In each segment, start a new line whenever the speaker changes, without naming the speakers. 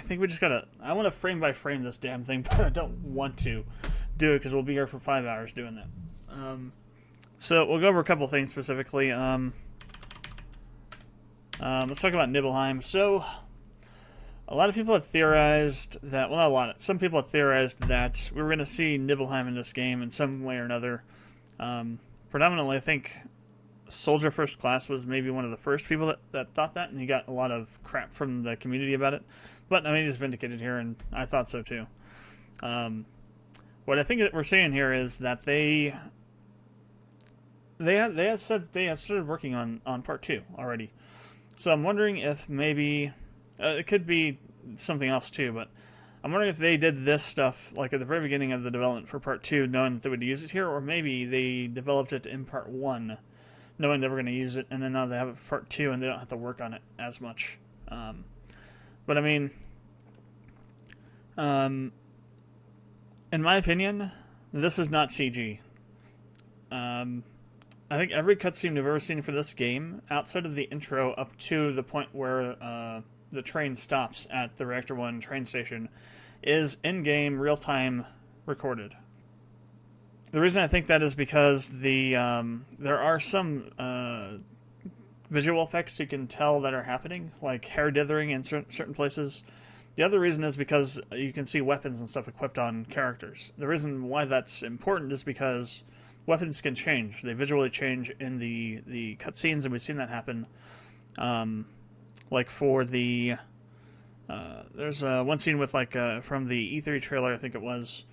think we just gotta. I want to frame by frame this damn thing, but I don't want to do it because we'll be here for 5 hours doing that. So we'll go over a couple things specifically. Let's talk about Nibelheim. So, a lot of people have theorized that, well, not a lot, some people have theorized that we were going to see Nibelheim in this game in some way or another. Predominantly, I think Soldier First Class was maybe one of the first people that thought that, and he got a lot of crap from the community about it. But, I mean, he's vindicated here, and I thought so too. What I think that we're seeing here is that they have said that they have started working on part 2 already. So I'm wondering if maybe it could be something else too, but I'm wondering if they did this stuff like at the very beginning of the development for part 2, knowing that they would use it here, or maybe they developed it in part 1, knowing they were going to use it, and then now they have it for part 2, and they don't have to work on it as much. But I mean, in my opinion, this is not CG. I think every cutscene we've ever seen for this game, outside of the intro up to the point where the train stops at the Reactor 1 train station, is in-game, real-time recorded. The reason I think that is because there are some visual effects you can tell that are happening, like hair dithering in certain places. The other reason is because you can see weapons and stuff equipped on characters. The reason why that's important is because weapons can change. They visually change in the cutscenes, and we've seen that happen. Like for the... there's one scene with, like, from the E3 trailer, I think it was,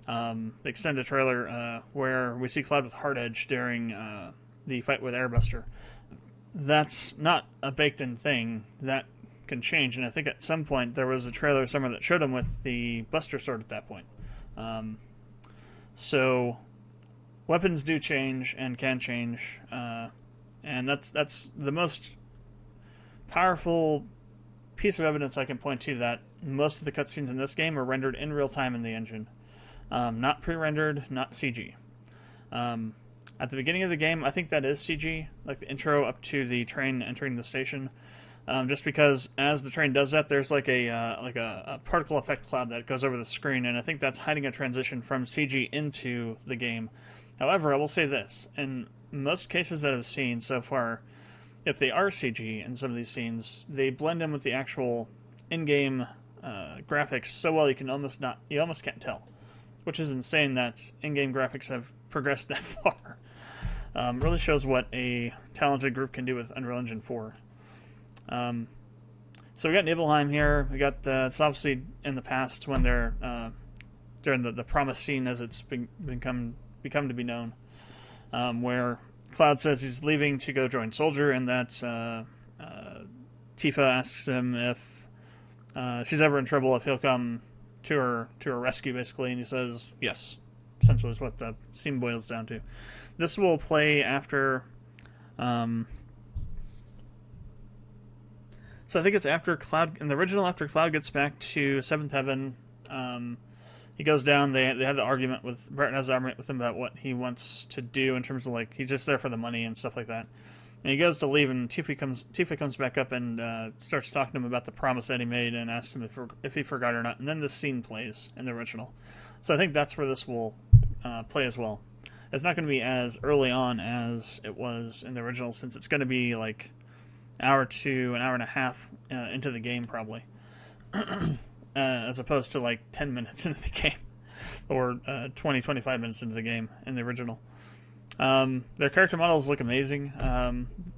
the extended trailer, where we see Cloud with Hard Edge during the fight with Airbuster. That's not a baked-in thing. That can change, and I think at some point there was a trailer somewhere that showed him with the Buster Sword at that point. So... weapons do change and can change, and that's the most powerful piece of evidence I can point to that most of the cutscenes in this game are rendered in real time in the engine. Not pre-rendered, not CG. At the beginning of the game, I think that is CG, like the intro up to the train entering the station. Just because as the train does that, there's like a particle effect cloud that goes over the screen, and I think that's hiding a transition from CG into the game. However, I will say this, in most cases that I've seen so far, if they are CG in some of these scenes, they blend in with the actual in-game graphics so well you almost can't tell, which is insane that in-game graphics have progressed that far. Really shows what a talented group can do with Unreal Engine 4. So we got Nibelheim here. We got it's obviously in the past when they're during the promise scene, as it's become to be known, where Cloud says he's leaving to go join Soldier, and that Tifa asks him if she's ever in trouble, if he'll come to her rescue, basically, and he says yes. Essentially is what the scene boils down to. This will play after... so I think it's after Cloud... in the original, after Cloud gets back to Seventh Heaven, he goes down, they have the argument with... Brett has the argument with him about what he wants to do in terms of, like, he's just there for the money and stuff like that. And he goes to leave, and Tifa comes back up and starts talking to him about the promise that he made and asks him if he forgot or not. And then the scene plays in the original. So I think that's where this will play as well. It's not going to be as early on as it was in the original, since it's going to be like hour to an hour and a half into the game, probably. As opposed to like 10 minutes into the game. Or 20-25 minutes into the game in the original. Their character models look amazing.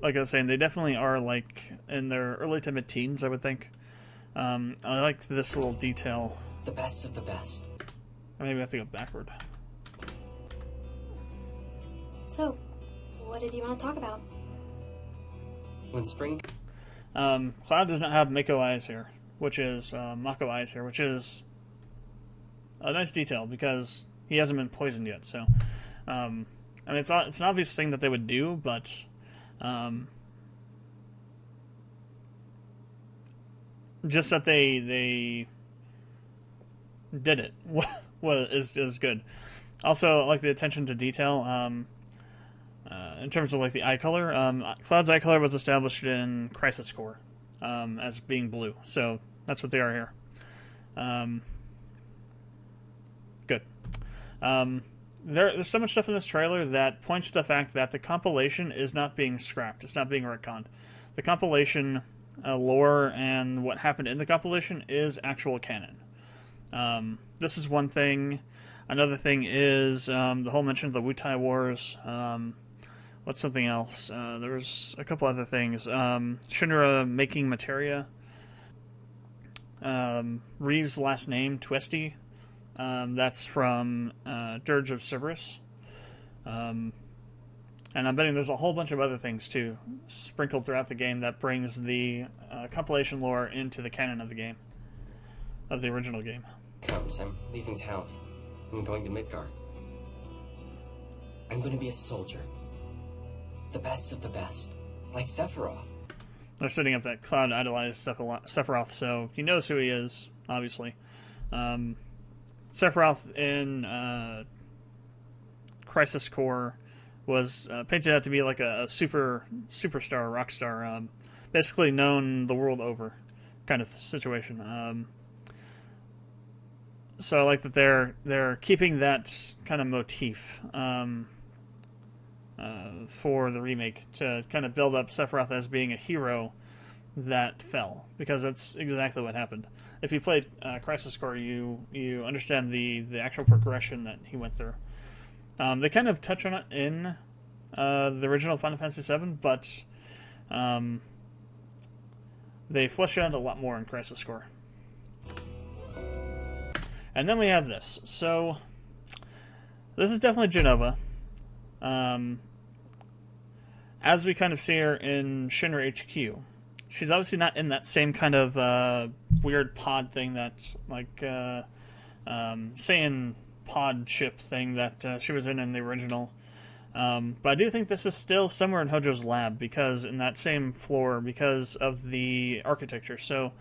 Like I was saying, they definitely are like in their early to mid-teens, I would think. I like this little detail.
The best of the best.
Or maybe I have to go backward.
So, what did you want to talk about?
When spring...
Cloud does not have Mako eyes here, which is Mako eyes here, which is a nice detail because he hasn't been poisoned yet. So, I mean, it's an obvious thing that they would do, but just that they did it is good. Also, I like the attention to detail. In terms of like the eye color, Cloud's eye color was established in Crisis Core as being blue, so that's what they are here. Good. There's so much stuff in this trailer that points to the fact that the compilation is not being scrapped. It's not being retconned. The compilation lore and what happened in the compilation is actual canon. This is one thing. Another thing is the whole mention of the Wutai Wars. What's something else? There was a couple other things. Shinra making materia. Reeves' last name, Twisty. That's from Dirge of Cerberus. And I'm betting there's a whole bunch of other things, too, sprinkled throughout the game that brings the compilation lore into the canon of the game. Of the original game.
Comes, I'm leaving town. I'm going to Midgar. I'm going to be a soldier. The best of the best. Like Sephiroth.
They're setting up that Cloud idolized Sephiroth, so he knows who he is, obviously. Sephiroth in Crisis Core was painted out to be like a superstar, rock star, basically known the world over kind of situation. So I like that they're keeping that kind of motif for the remake to kind of build up Sephiroth as being a hero that fell, because that's exactly what happened. If you played Crisis Core, you understand the actual progression that he went through. They kind of touch on it in the original Final Fantasy VII, but they flesh it out a lot more in Crisis Core. And then we have this. So, this is definitely Jenova. As we kind of see her in Shinra HQ. She's obviously not in that same kind of weird pod thing that's like Saiyan pod ship thing that she was in the original. But I do think this is still somewhere in Hojo's lab, because in that same floor, because of the architecture. So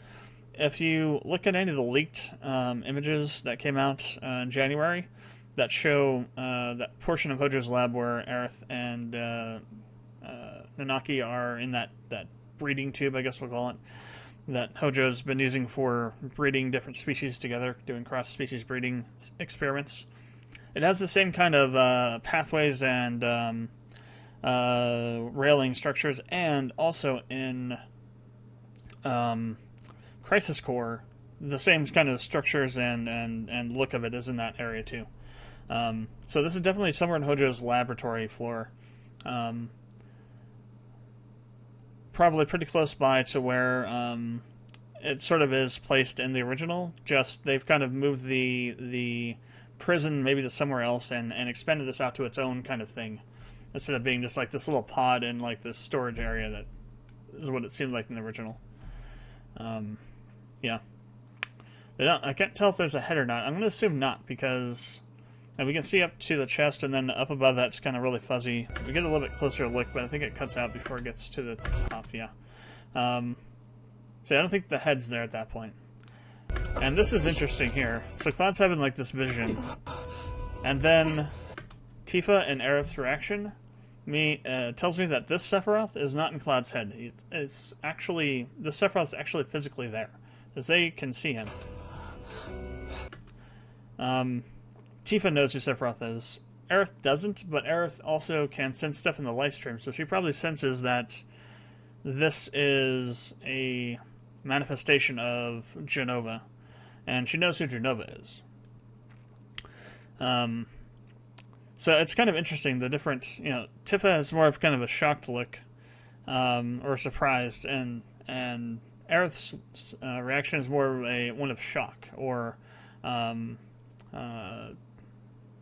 if you look at any of the leaked images that came out in January that show that portion of Hojo's lab where Aerith and Nanaki are in that breeding tube, I guess we'll call it, that Hojo's been using for breeding different species together, doing cross-species breeding experiments. It has the same kind of pathways and railing structures, and also in Crisis Core, the same kind of structures and look of it is in that area too. So this is definitely somewhere in Hojo's laboratory floor. Probably pretty close by to where it sort of is placed in the original. Just they've kind of moved the prison maybe to somewhere else and expanded this out to its own kind of thing, instead of being just like this little pod in like this storage area that is what it seemed like in the original. Yeah. I can't tell if there's a head or not. I'm going to assume not, because we can see up to the chest, and then up above that's kind of really fuzzy. We get a little bit closer look, but I think it cuts out before it gets to the top, yeah. So I don't think the head's there at that point. And this is interesting here. So Cloud's having like this vision, and then Tifa and Aerith's reaction tells me that this Sephiroth is not in Cloud's head. It's actually, the Sephiroth's actually physically there, as they can see him. Tifa knows who Sephiroth is. Aerith doesn't, but Aerith also can sense stuff in the live stream, so she probably senses that this is a manifestation of Jenova, and she knows who Jenova is. So it's kind of interesting, the different, Tifa has more of kind of a shocked look, or surprised, and Aerith's reaction is more of one of shock, or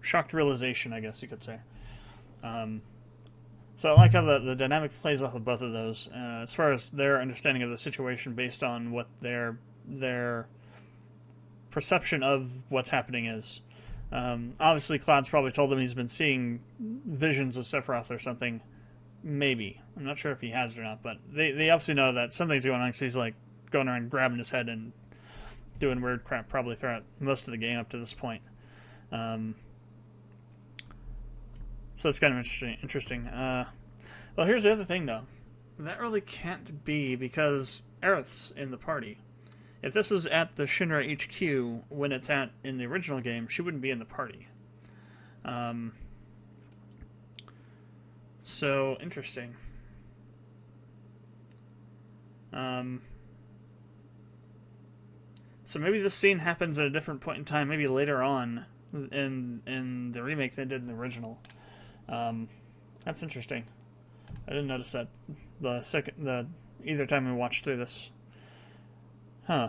shocked realization, I guess you could say. So I like how the dynamic plays off of both of those, as far as their understanding of the situation based on what their perception of what's happening is. Obviously, Cloud's probably told them he's been seeing visions of Sephiroth or something. Maybe. I'm not sure if he has or not, but they obviously know that something's going on, because he's like going around grabbing his head and doing weird crap probably throughout most of the game up to this point. So that's kind of interesting. Well, here's the other thing, though. That really can't be, because Aerith's in the party. if this was at the Shinra HQ when it's at in the original game, she wouldn't be in the party. So interesting. So maybe this scene happens at a different point in time, maybe later on in the remake they did in the original. That's interesting. I didn't notice that either time we watched through this. Huh.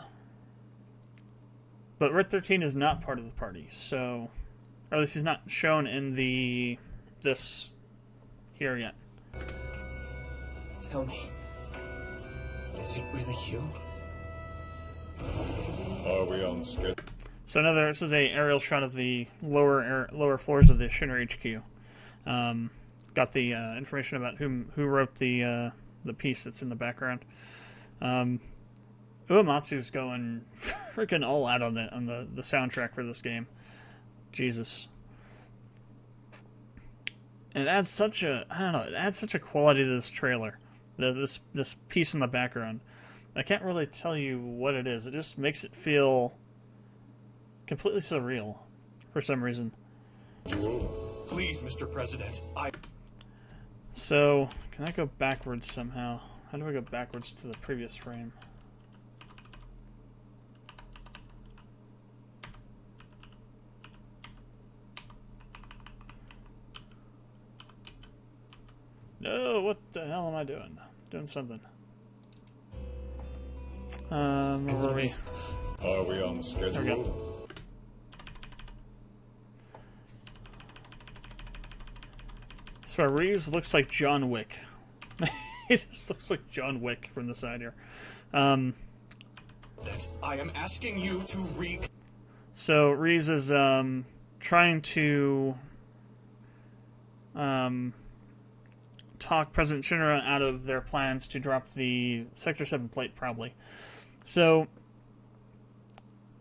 But Red 13 is not part of the party, so, or at least he's not shown in this here yet.
Tell me, is it really you?
Are we on schedule?
So this is a aerial shot of the lower floors of the Shinra HQ. Got the information about who wrote the piece that's in the background. Uematsu's going freaking all out on the soundtrack for this game. Jesus. And it adds such a quality to this trailer. This piece in the background. I can't really tell you what it is. It just makes it feel completely surreal for some reason.
Please, Mr. President,
So, can I go backwards somehow? How do I go backwards to the previous frame? No, what the hell am I doing? Doing something. Where were we?
Are we on schedule?
There we go. So Reeves looks like John Wick. He just looks like John Wick from the side here.
I am asking you to
So Reeves is trying to talk President Shinra out of their plans to drop the Sector 7 plate, probably. So,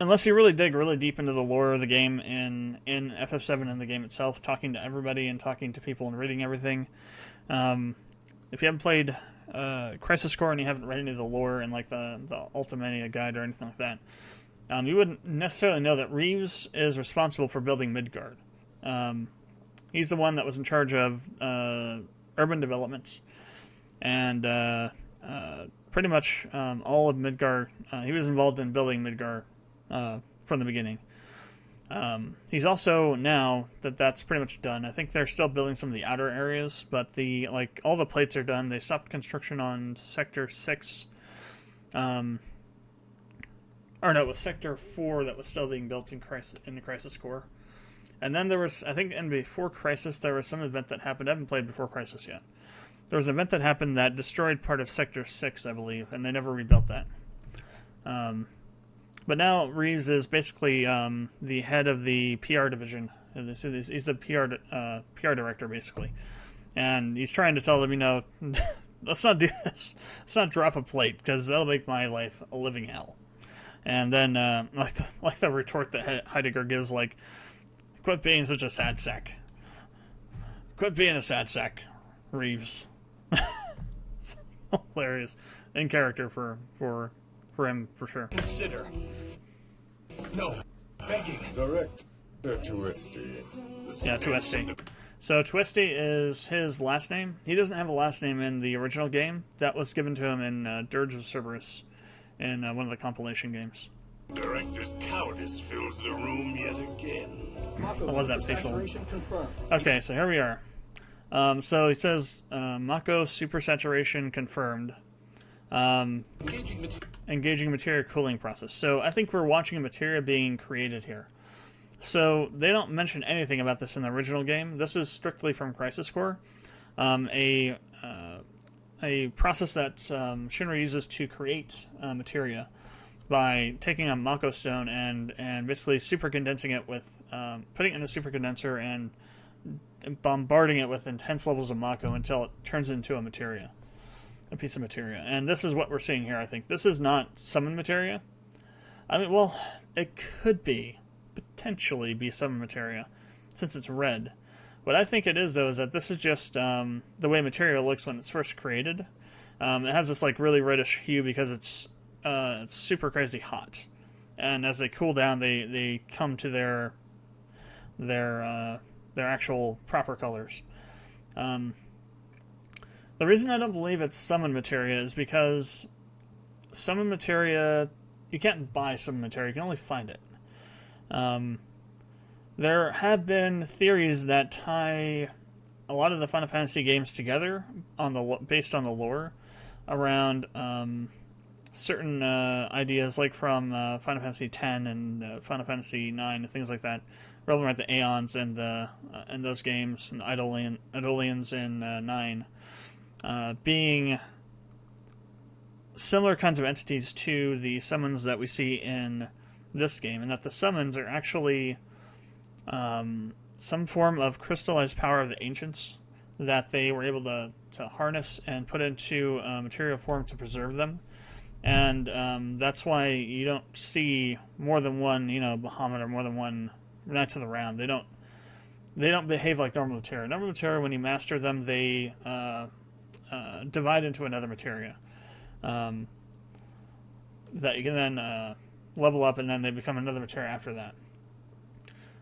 unless you really dig really deep into the lore of the game in FF7 and the game itself, talking to everybody and talking to people and reading everything, if you haven't played Crisis Core and you haven't read any of the lore and like the Ultimania guide or anything like that, you wouldn't necessarily know that Reeves is responsible for building Midgard. He's the one that was in charge of urban development and pretty much all of Midgard. He was involved in building Midgard from the beginning. He's also, now that that's pretty much done, I think they're still building some of the outer areas, but all the plates are done. They stopped construction on Sector 6. Or no, it was Sector 4 that was still being built in the Crisis Core. And then there was, I think, and before Crisis, there was some event that happened. I haven't played before Crisis yet. There was an event that happened that destroyed part of Sector 6, I believe, and they never rebuilt that. But now Reeves is basically the head of the PR division. He's the PR director, basically. And he's trying to tell them, let's not do this. Let's not drop a plate, because that'll make my life a living hell. And then, like the retort that Heidegger gives, like, quit being such a sad sack. Quit being a sad sack, Reeves. It's hilarious. In character for him, for sure.
consider. No, begging.
Director Twisty.
Yeah, Twisty. So Twisty is his last name. He doesn't have a last name in the original game. That was given to him in Dirge of Cerberus in one of the compilation games.
Director's cowardice fills the room yet again.
I love that facial. Okay, so here we are. So it says Mako supersaturation confirmed. Engaging materia cooling process. So I think we're watching a materia being created here. So they don't mention anything about this in the original game. This is strictly from Crisis Core, a process that Shinra uses to create materia by taking a Mako stone and basically super condensing it with putting it in a super condenser and bombarding it with intense levels of Mako until it turns into a materia. A piece of materia. And this is what we're seeing here, I think. This is not summon materia. I mean, well, it could potentially be summon materia, since it's red. What I think it is, though, is that this is just the way materia looks when it's first created. It has this, like, really reddish hue because it's super crazy hot, and as they cool down, they come to their actual proper colors. The reason I don't believe it's summon materia is because summon materia, you can't buy summon materia, you can only find it. There have been theories that tie a lot of the Final Fantasy games together based on the lore around certain ideas, like from Final Fantasy X and Final Fantasy IX and things like that, relevant to the Aeons and those games, and Eidolons in 9, being similar kinds of entities to the summons that we see in this game, and that the summons are actually some form of crystallized power of the ancients that they were able to harness and put into material form to preserve them. And that's why you don't see more than one, Bahamut, or more than one Knights of the Round. They don't behave like normal materia. Normal materia, when you master them, they divide into another materia that you can then level up, and then they become another materia after that.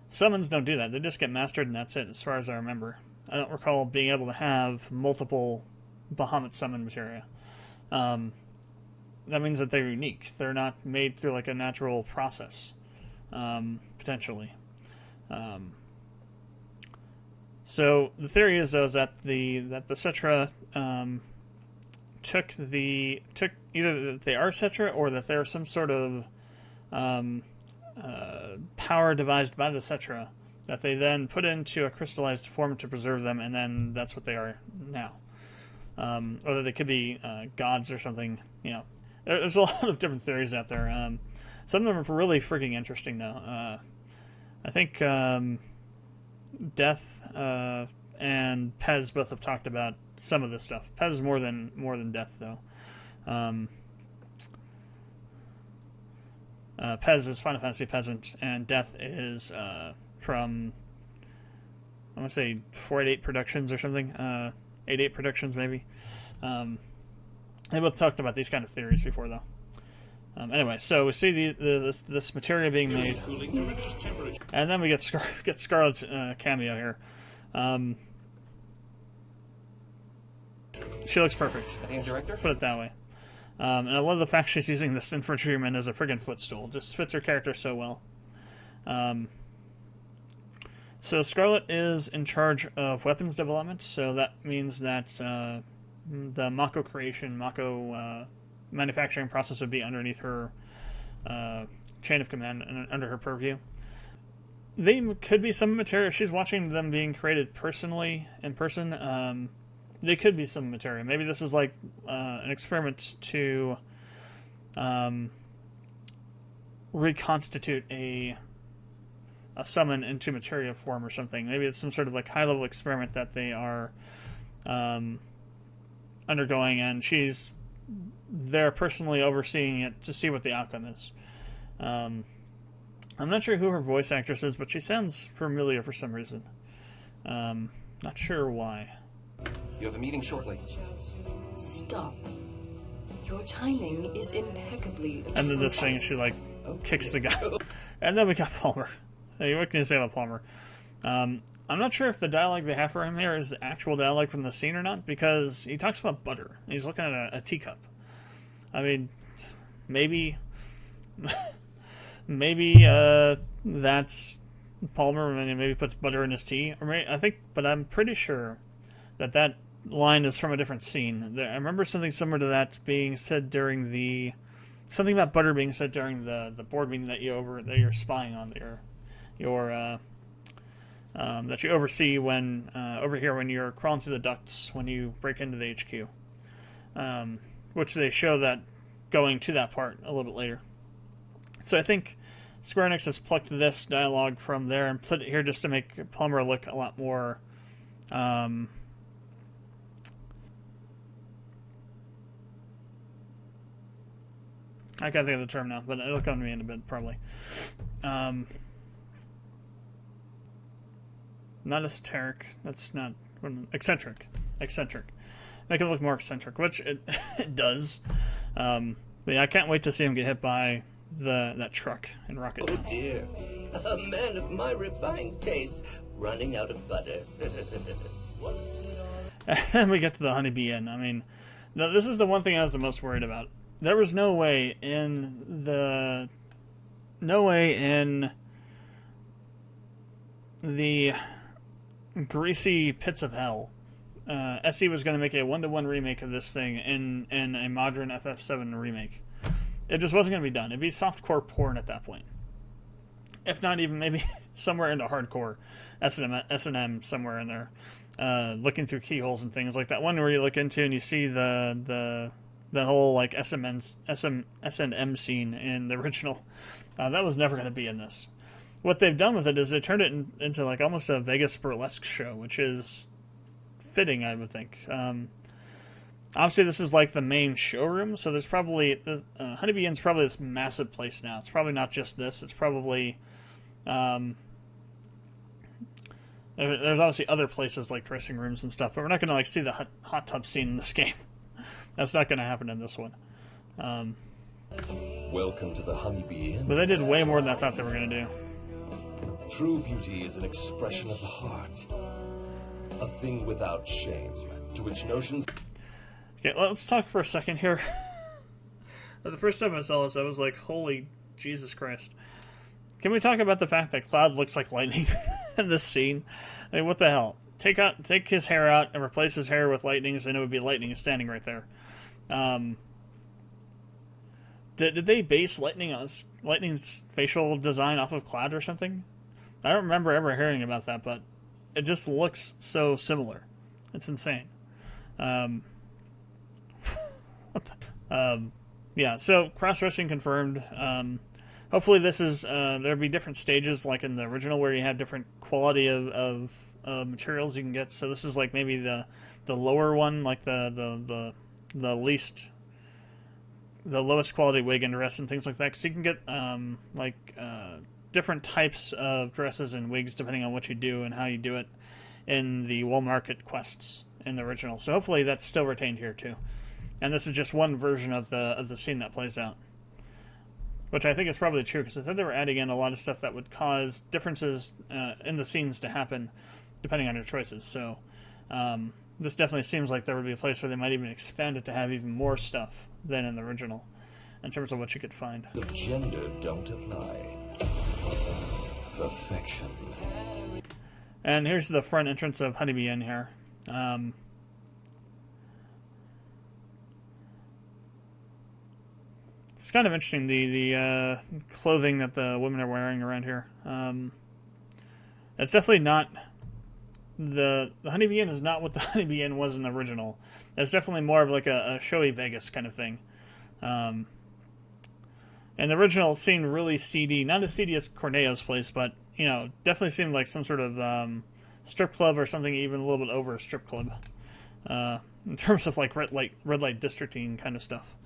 Summons don't do that. They just get mastered, and that's it, as far as I remember. I don't recall being able to have multiple Bahamut summon materia. That means that they're unique. They're not made through like a natural process, potentially. So the theory is, though, is that the Cetra took either that they are Cetra or that they're some sort of power devised by the Cetra that they then put into a crystallized form to preserve them, and then that's what they are now. Or that they could be gods or something. There's a lot of different theories out there. Some of them are really freaking interesting, though. I think Death and Pez both have talked about some of this stuff. Pez is more than Death, though. Pez is Final Fantasy Peasant, and Death is from, I want to say 488 Productions or something. 88 Productions, maybe. They both talked about these kind of theories before, though. Anyway, so we see this materia being made, and then we get Scarlet's cameo here. She looks perfect. Put it that way. And I love the fact she's using this infantryman as a friggin' footstool. Just fits her character so well. So Scarlet is in charge of weapons development, so that means that the Mako creation, Mako manufacturing process would be underneath her chain of command and under her purview. They could be some materia. If she's watching them being created in person, they could be some materia. Maybe this is like an experiment to reconstitute a summon into materia form or something. Maybe it's some sort of like high-level experiment that they are undergoing, and she's there personally overseeing it to see what the outcome is. I'm not sure who her voice actress is, but she sounds familiar for some reason. Not sure why.
You have a meeting shortly.
Stop. Your timing is impeccably.
And then this thing, she like kicks the guy. And then we got Palmer. Hey, what can you say about Palmer? I'm not sure if the dialogue they have for him here is the actual dialogue from the scene or not, because he talks about butter. He's looking at a teacup. I mean, maybe that's Palmer, and maybe puts butter in his tea. But I'm pretty sure that line is from a different scene. I remember something similar to that being said during something about butter being said during the board meeting that you're spying on that you oversee when over here when you're crawling through the ducts when you break into the HQ, which they show that going to that part a little bit later. So I think Square Enix has plucked this dialogue from there and put it here just to make Palmer look a lot more I can't think of the term now, but it'll come to me in a bit, probably. Not esoteric. That's not... Eccentric. Make it look more eccentric, which it does. But yeah, I can't wait to see him get hit by that truck and Rocket.
Oh dear, a man of my refined taste running out of butter.
And then we get to the Honeybee Inn. I mean, this is the one thing I was the most worried about. There was no way in the greasy pits of hell, SE was going to make a 1-to-1 remake of this thing in a modern FF7 remake. It just wasn't going to be done. It'd be softcore porn at that point. If not even maybe somewhere into hardcore S&M somewhere in there. Looking through keyholes and things like that one where you look into and you see that whole like S&M scene in the original. That was never going to be in this. What they've done with it is they turned it into like almost a Vegas burlesque show, which is fitting, I would think. Obviously, this is like the main showroom, so there's probably Honeybee Inn's probably this massive place now. It's probably not just this. It's probably there's obviously other places like dressing rooms and stuff, but we're not going to like see the hot tub scene in this game. That's not going to happen in this one.
Welcome to the Honeybee Inn.
But they did way more than I thought they were going to do.
True beauty is an expression of the heart. A thing without shame, to which notions...
Okay, let's talk for a second here. The first time I saw this, I was like, holy Jesus Christ. Can we talk about the fact that Cloud looks like lightning in this scene? I mean, what the hell? Take his hair out and replace his hair with Lightning's, and it would be Lightning standing right there. Did they base Lightning's facial design off of Cloud or something? I don't remember ever hearing about that, but it just looks so similar. It's insane. Yeah, so cross-dressing confirmed. Hopefully this is there'll be different stages like in the original where you have different quality of materials you can get. So this is like maybe the lower one, like the lowest quality wig and dress and things like that. Because you can get different types of dresses and wigs depending on what you do and how you do it in the Wall Market quests in the original. So hopefully that's still retained here too. And this is just one version of the scene that plays out, which I think is probably true because I thought they were adding in a lot of stuff that would cause differences in the scenes to happen depending on your choices. So this definitely seems like there would be a place where they might even expand it to have even more stuff than in the original in terms of what you could find.
The gender don't apply. Perfection.
And here's the front entrance of Honeybee Inn here. It's kind of interesting, the clothing that the women are wearing around here. It's definitely not... The Honeybee Inn is not what the Honeybee Inn was in the original. It's definitely more of like a showy Vegas kind of thing. And the original seemed really seedy. Not as seedy as Corneo's place, but, you know, definitely seemed like some sort of strip club or something even a little bit over a strip club. In terms of like red light districting kind of stuff.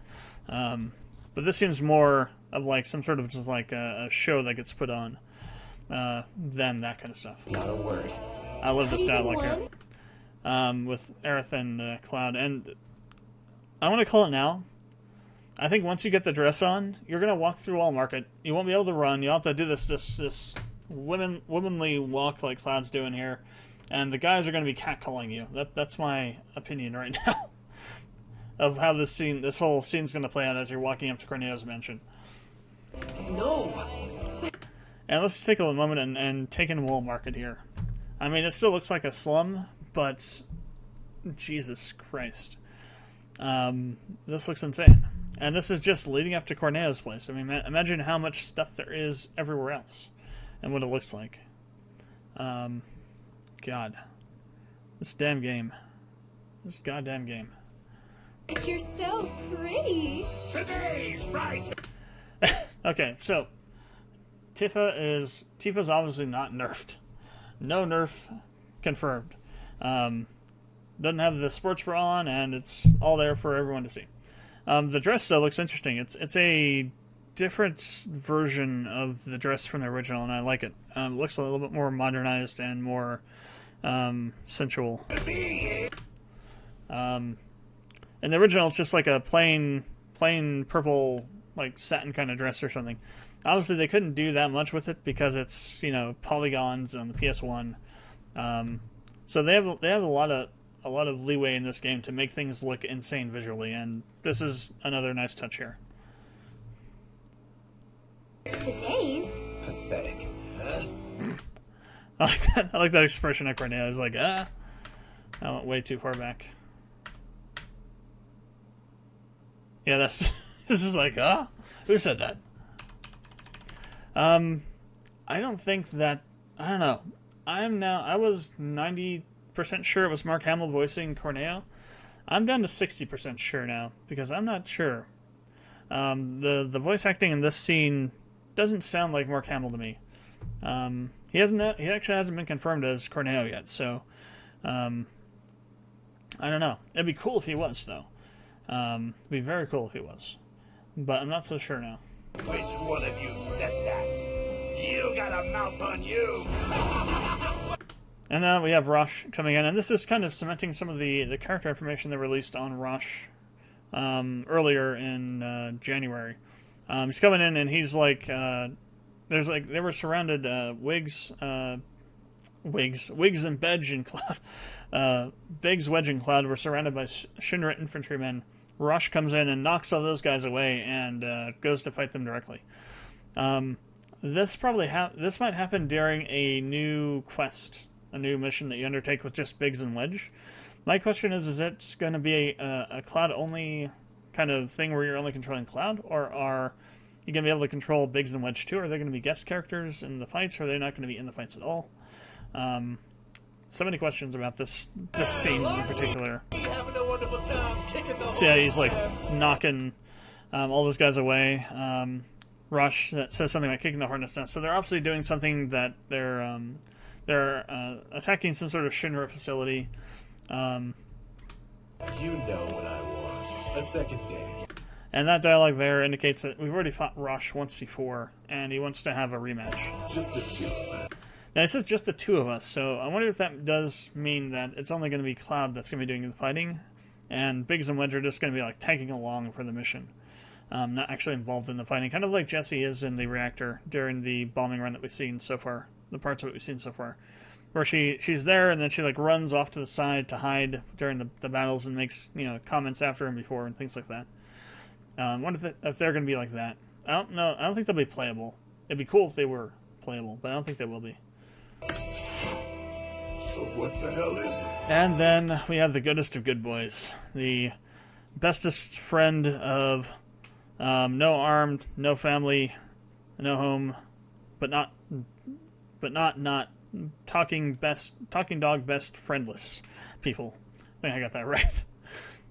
But this seems more of like some sort of just like a show that gets put on than that kind of stuff.
Not a word.
I love this dialogue here with Aerith and Cloud. And I want to call it now. I think once you get the dress on, you're going to walk through Wall Market. You won't be able to run. You'll have to do this womanly walk like Cloud's doing here. And the guys are going to be catcalling you. That's my opinion right now. Of how this whole scene's going to play out as you're walking up to Corneo's mansion.
No!
And let's take a moment and take in Wall Market here. I mean, it still looks like a slum, but Jesus Christ. This looks insane. And this is just leading up to Corneo's place. I mean, imagine how much stuff there is everywhere else and what it looks like. God. This damn game. This goddamn game.
You're so pretty.
Today's right.
Okay, so Tifa's obviously not nerfed. No nerf confirmed. Doesn't have the sports bra on, and it's all there for everyone to see. The dress though looks interesting. It's a different version of the dress from the original, and I like it. Looks a little bit more modernized and more sensual. In the original, it's just like a plain plain purple, like, satin kind of dress or something. Obviously, they couldn't do that much with it because it's, you know, polygons on the PS1. So they have a lot of leeway in this game to make things look insane visually, and this is another nice touch here.
Today's
Pathetic. Huh?
I like that expression at Corneo. I was like, I went way too far back. Yeah, that's this is like, who said that? I don't think that, I don't know. I was 90% sure it was Mark Hamill voicing Corneo. I'm down to 60% sure now because I'm not sure. The voice acting in this scene doesn't sound like Mark Hamill to me. He actually hasn't been confirmed as Corneo yet, so I don't know. It'd be cool if he was, though. It'd be very cool if he was, but I'm not so sure now.
Which one of you said that? You got a mouth on you!
And then we have Rosh coming in, and this is kind of cementing some of the character information they released on Rosh earlier in January. He's coming in, and he's like, they were surrounded, Wiggs and Bedge and Cloud, Biggs, Wedge, and Cloud were surrounded by Shinra infantrymen. Rosh comes in and knocks all those guys away and goes to fight them directly. This might happen during a new quest, a new mission that you undertake with just Biggs and Wedge. My question is it going to be a Cloud-only kind of thing where you're only controlling Cloud, or are you going to be able to control Biggs and Wedge too? Are they going to be guest characters in the fights, or are they not going to be in the fights at all? So many questions about this scene in particular. See how he's like knocking all those guys away. Rush that says something about kicking the hornet's nest. So they're obviously doing something that they're attacking some sort of Shinra facility.
You know what I want. A second day.
And that dialogue there indicates that we've already fought Rush once before, and he wants to have a rematch.
Just the two of us.
Now, it says just the two of us, so I wonder if that does mean that it's only going to be Cloud that's going to be doing the fighting, and Biggs and Wedge are just going to be like tagging along for the mission, not actually involved in the fighting, kind of like Jessie is in the reactor during the bombing run that we've seen so far, the parts of it we've seen so far, where she's there and then she like runs off to the side to hide during the battles and makes, you know, comments after and before and things like that. I wonder if they're going to be like that. I don't know. I don't think they'll be playable. It'd be cool if they were playable, but I don't think they will be.
So what the hell is it?
And then we have the goodest of good boys, the bestest friend of no armed, no family, no home, but not talking dog best friendless people. I think I got that right.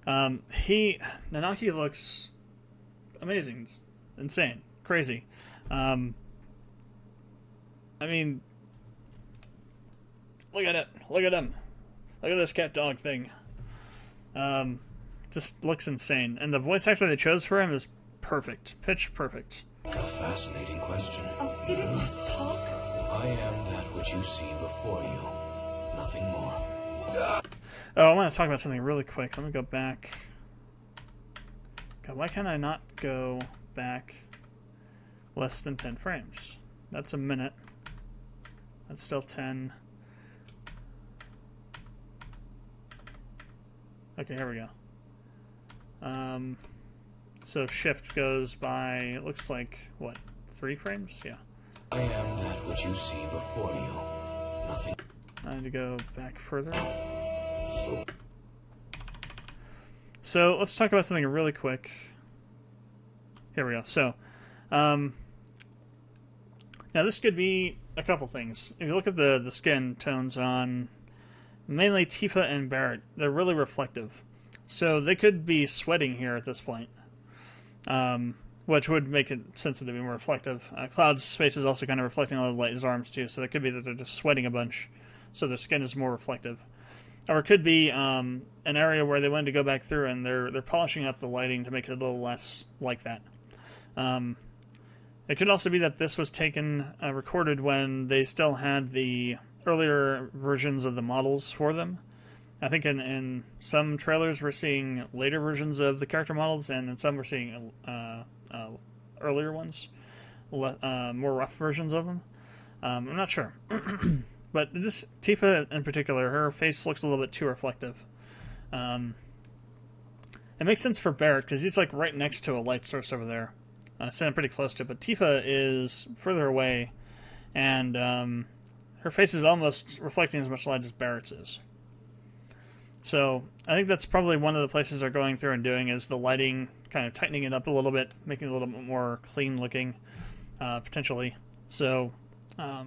Nanaki looks amazing, insane, crazy. I mean, look at it. Look at him. Look at this cat dog thing. Just looks insane. And the voice actor they chose for him is perfect. Pitch perfect.
A fascinating question.
Oh, did it just talk?
I am that which you see before you. Nothing more.
Oh, I want to talk about something really quick. Let me go back. God, why can't I not go back less than 10 frames? That's a minute. That's still 10. Okay, here we go. So shift goes by, it looks like, what, 3 frames? Yeah.
I am that which you see before you. Nothing.
I need to go back further. So let's talk about something really quick. Here we go. So, now this could be a couple things. If you look at the skin tones on mainly Tifa and Barrett, they're really reflective. So they could be sweating here at this point, which would make it sense that they'd be more reflective. Cloud's face is also kind of reflecting a lot of light in his arms too, so it could be that they're just sweating a bunch, so their skin is more reflective. Or it could be an area where they wanted to go back through and they're polishing up the lighting to make it a little less like that. It could also be that this was recorded when they still had the earlier versions of the models for them. I think in some trailers we're seeing later versions of the character models, and in some we're seeing earlier ones, more rough versions of them. I'm not sure. But just Tifa in particular, her face looks a little bit too reflective. It makes sense for Barrett, because he's like right next to a light source over there. Standing pretty close to it, but Tifa is further away, and her face is almost reflecting as much light as Barrett's is. So I think that's probably one of the places they're going through and doing, is the lighting, kind of tightening it up a little bit, making it a little bit more clean looking, potentially. So we'll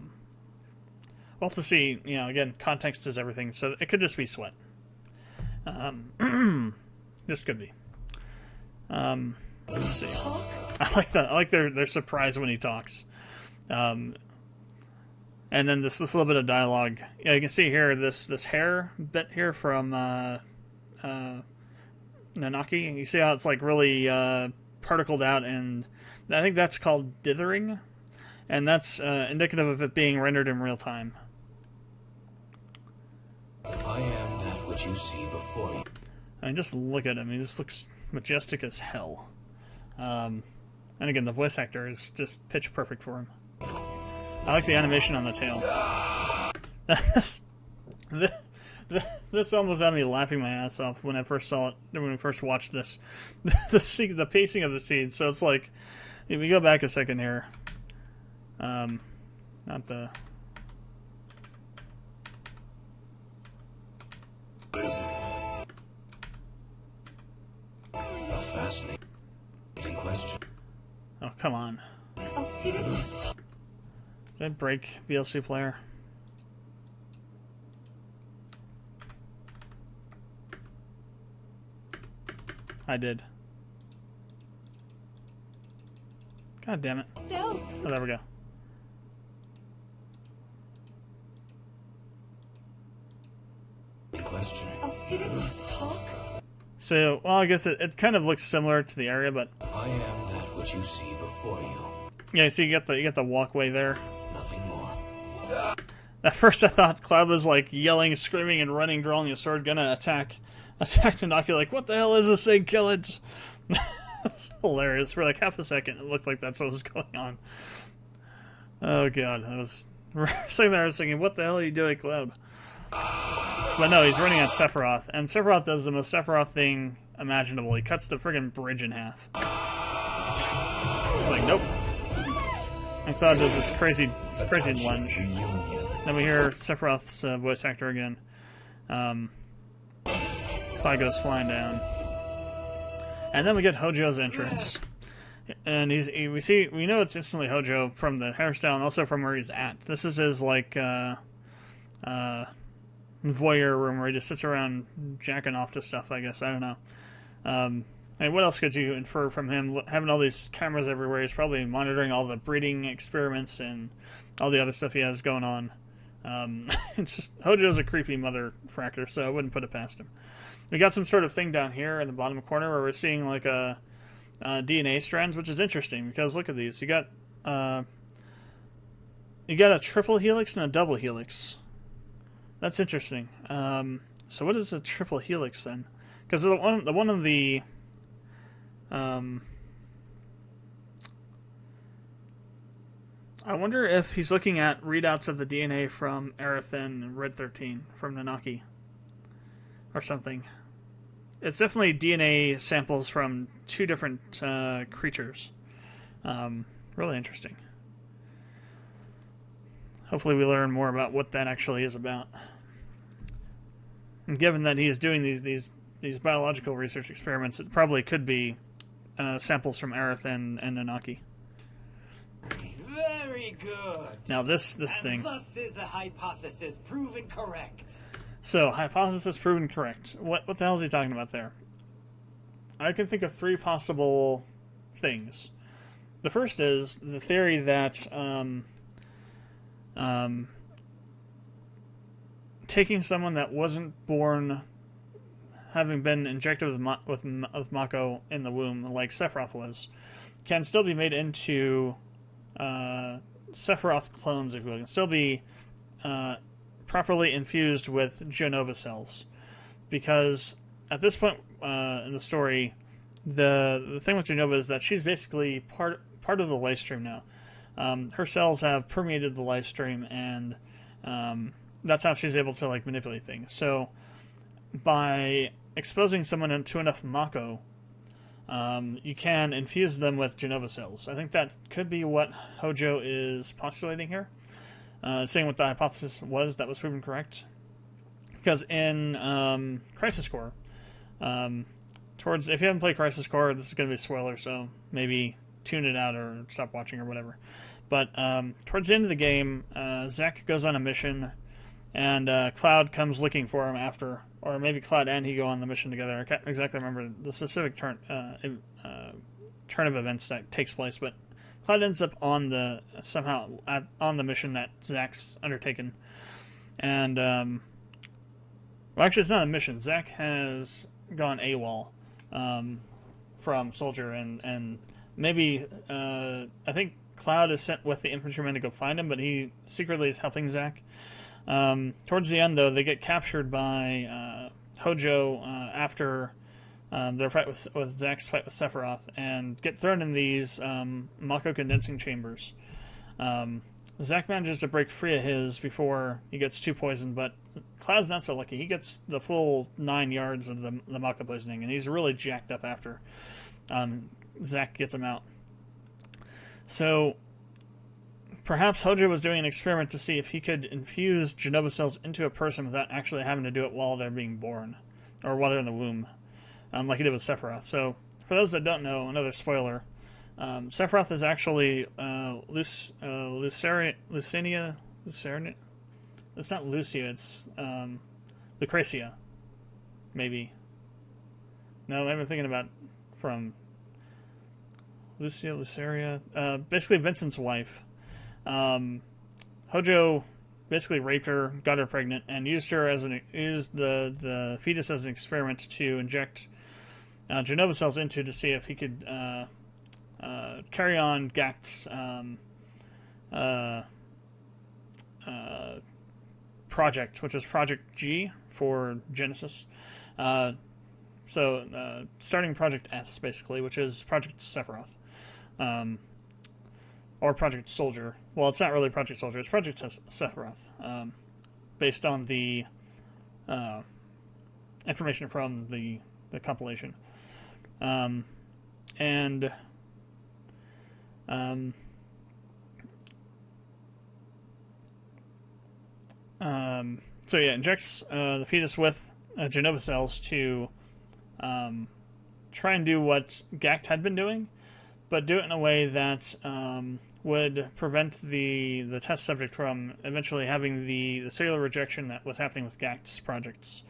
have to see. You know, again, context is everything, so it could just be sweat. This could be. Let's see. I like that. I like their surprise when he talks. And then this little bit of dialogue. Yeah, you can see here this hair bit here from Nanaki. And you see how it's like really particled out, and I think that's called dithering, and that's indicative of it being rendered in real time.
I am that which you see before you.
I mean, just look at him. He just looks majestic as hell. And again, the voice actor is just pitch perfect for him. I like the animation on the tail. This almost had me laughing my ass off when I first saw it, when we first watched this. The pacing of the scene. So it's like, if we go back a second here. Not the...
A fascinating question.
Oh, come on.
Oh, did it just talk?
Did I break VLC player? I did. God damn it.
So,
Oh, there we go.
Question.
oh, did it just talk?
So, well, I guess it kind of looks similar to the area, but
I am that which you see before you.
yeah. So you got the walkway there.
Nothing more.
At first, I thought Cloud was like yelling, screaming, and running, drawing a sword, gonna attack Nanaki. Like, what the hell is this thing? Kill it! It's hilarious. For like half a second, it looked like that's what was going on. Oh god, I was sitting there, I was thinking, what the hell are you doing, Cloud? But no, he's running at Sephiroth, and Sephiroth does the most Sephiroth thing imaginable. He cuts the friggin' bridge in half. It's like, nope. And Cloud does this crazy lunge. Then we hear Sephiroth's voice actor again. Cloud goes flying down. And then we get Hojo's entrance. And we know it's instantly Hojo from the hairstyle and also from where he's at. This is his like voyeur room where he just sits around jacking off to stuff, I guess. I don't know. And what else could you infer from him having all these cameras everywhere? He's probably monitoring all the breeding experiments and all the other stuff he has going on. It's just, Hojo's a creepy mother fracker, so I wouldn't put it past him. We got some sort of thing down here in the bottom corner where we're seeing like a DNA strands, which is interesting because look at these. You got a triple helix and a double helix. That's interesting. So what is a triple helix then? Because one of the I wonder if he's looking at readouts of the DNA from Aerothin and Red 13 from Nanaki or something. It's definitely DNA samples from two different creatures. Really interesting. Hopefully we learn more about what that actually is about. And given that he is doing these biological research experiments, it probably could be samples from Aerothin and Nanaki.
Very good.
Now this thing.
Thus is the hypothesis proven correct.
So, hypothesis proven correct. What the hell is he talking about there? I can think of three possible things. The first is the theory that taking someone that wasn't born having been injected with Mako in the womb, like Sephiroth was, can still be made into Sephiroth clones, if you will. Can still be properly infused with Genova cells. because at this point in the story, the thing with Jenova is that she's basically part of the life stream now. Her cells have permeated the life stream, and that's how she's able to like manipulate things. So by exposing someone to enough Mako, you can infuse them with Jenova cells. I think that could be what Hojo is postulating here, saying what the hypothesis was that was proven correct. Because in Crisis Core, if you haven't played Crisis Core, this is going to be a spoiler, so maybe tune it out or stop watching or whatever. But towards the end of the game, Zack goes on a mission, and Cloud comes looking for him after, or maybe Cloud and he go on the mission together. I can't exactly remember the specific turn of events that takes place, but Cloud ends up on the mission that Zack's undertaken, and well, actually, it's not a mission. Zack has gone AWOL from Soldier, and maybe I think Cloud is sent with the infantryman to go find him, but he secretly is helping Zack. Towards the end, though, they get captured by Hojo after their fight with Zack's fight with Sephiroth, and get thrown in these Mako condensing chambers. Zack manages to break free of his before he gets too poisoned, but Cloud's not so lucky. He gets the full 9 yards of the Mako poisoning, and he's really jacked up after Zack gets him out. So perhaps Hojo was doing an experiment to see if he could infuse Jenova cells into a person without actually having to do it while they're being born, or while they're in the womb, like he did with Sephiroth. So for those that don't know, another spoiler, Sephiroth is actually Lucinia. It's not Lucia, it's Lucretia. Maybe. No, I'm thinking about from Luceria. Basically Vincent's wife. Hojo basically raped her, got her pregnant, and used the fetus as an experiment to inject Jenova cells into to see if he could carry on Gakt's project, which was Project G for Genesis. Starting Project S, basically, which is Project Sephiroth. Or Project Soldier. Well, it's not really Project Soldier, it's Project Sephiroth. Based on the information from the compilation. So yeah, injects the fetus with Jenova cells to try and do what Gakt had been doing, but do it in a way that would prevent the test subject from eventually having the cellular rejection that was happening with Gakt's projects.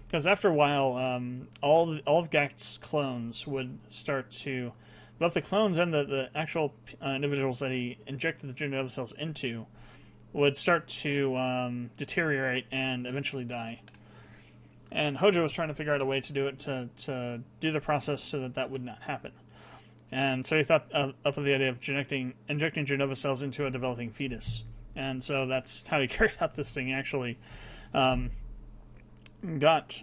Because after a while, all of Gakt's clones would start to, both the clones and the actual individuals that he injected the Jenova cells into, would start to deteriorate and eventually die. And Hojo was trying to figure out a way to do it, to do the process so that would not happen. And so he thought up with the idea of injecting Jenova cells into a developing fetus. And so that's how he carried out this thing. He actually got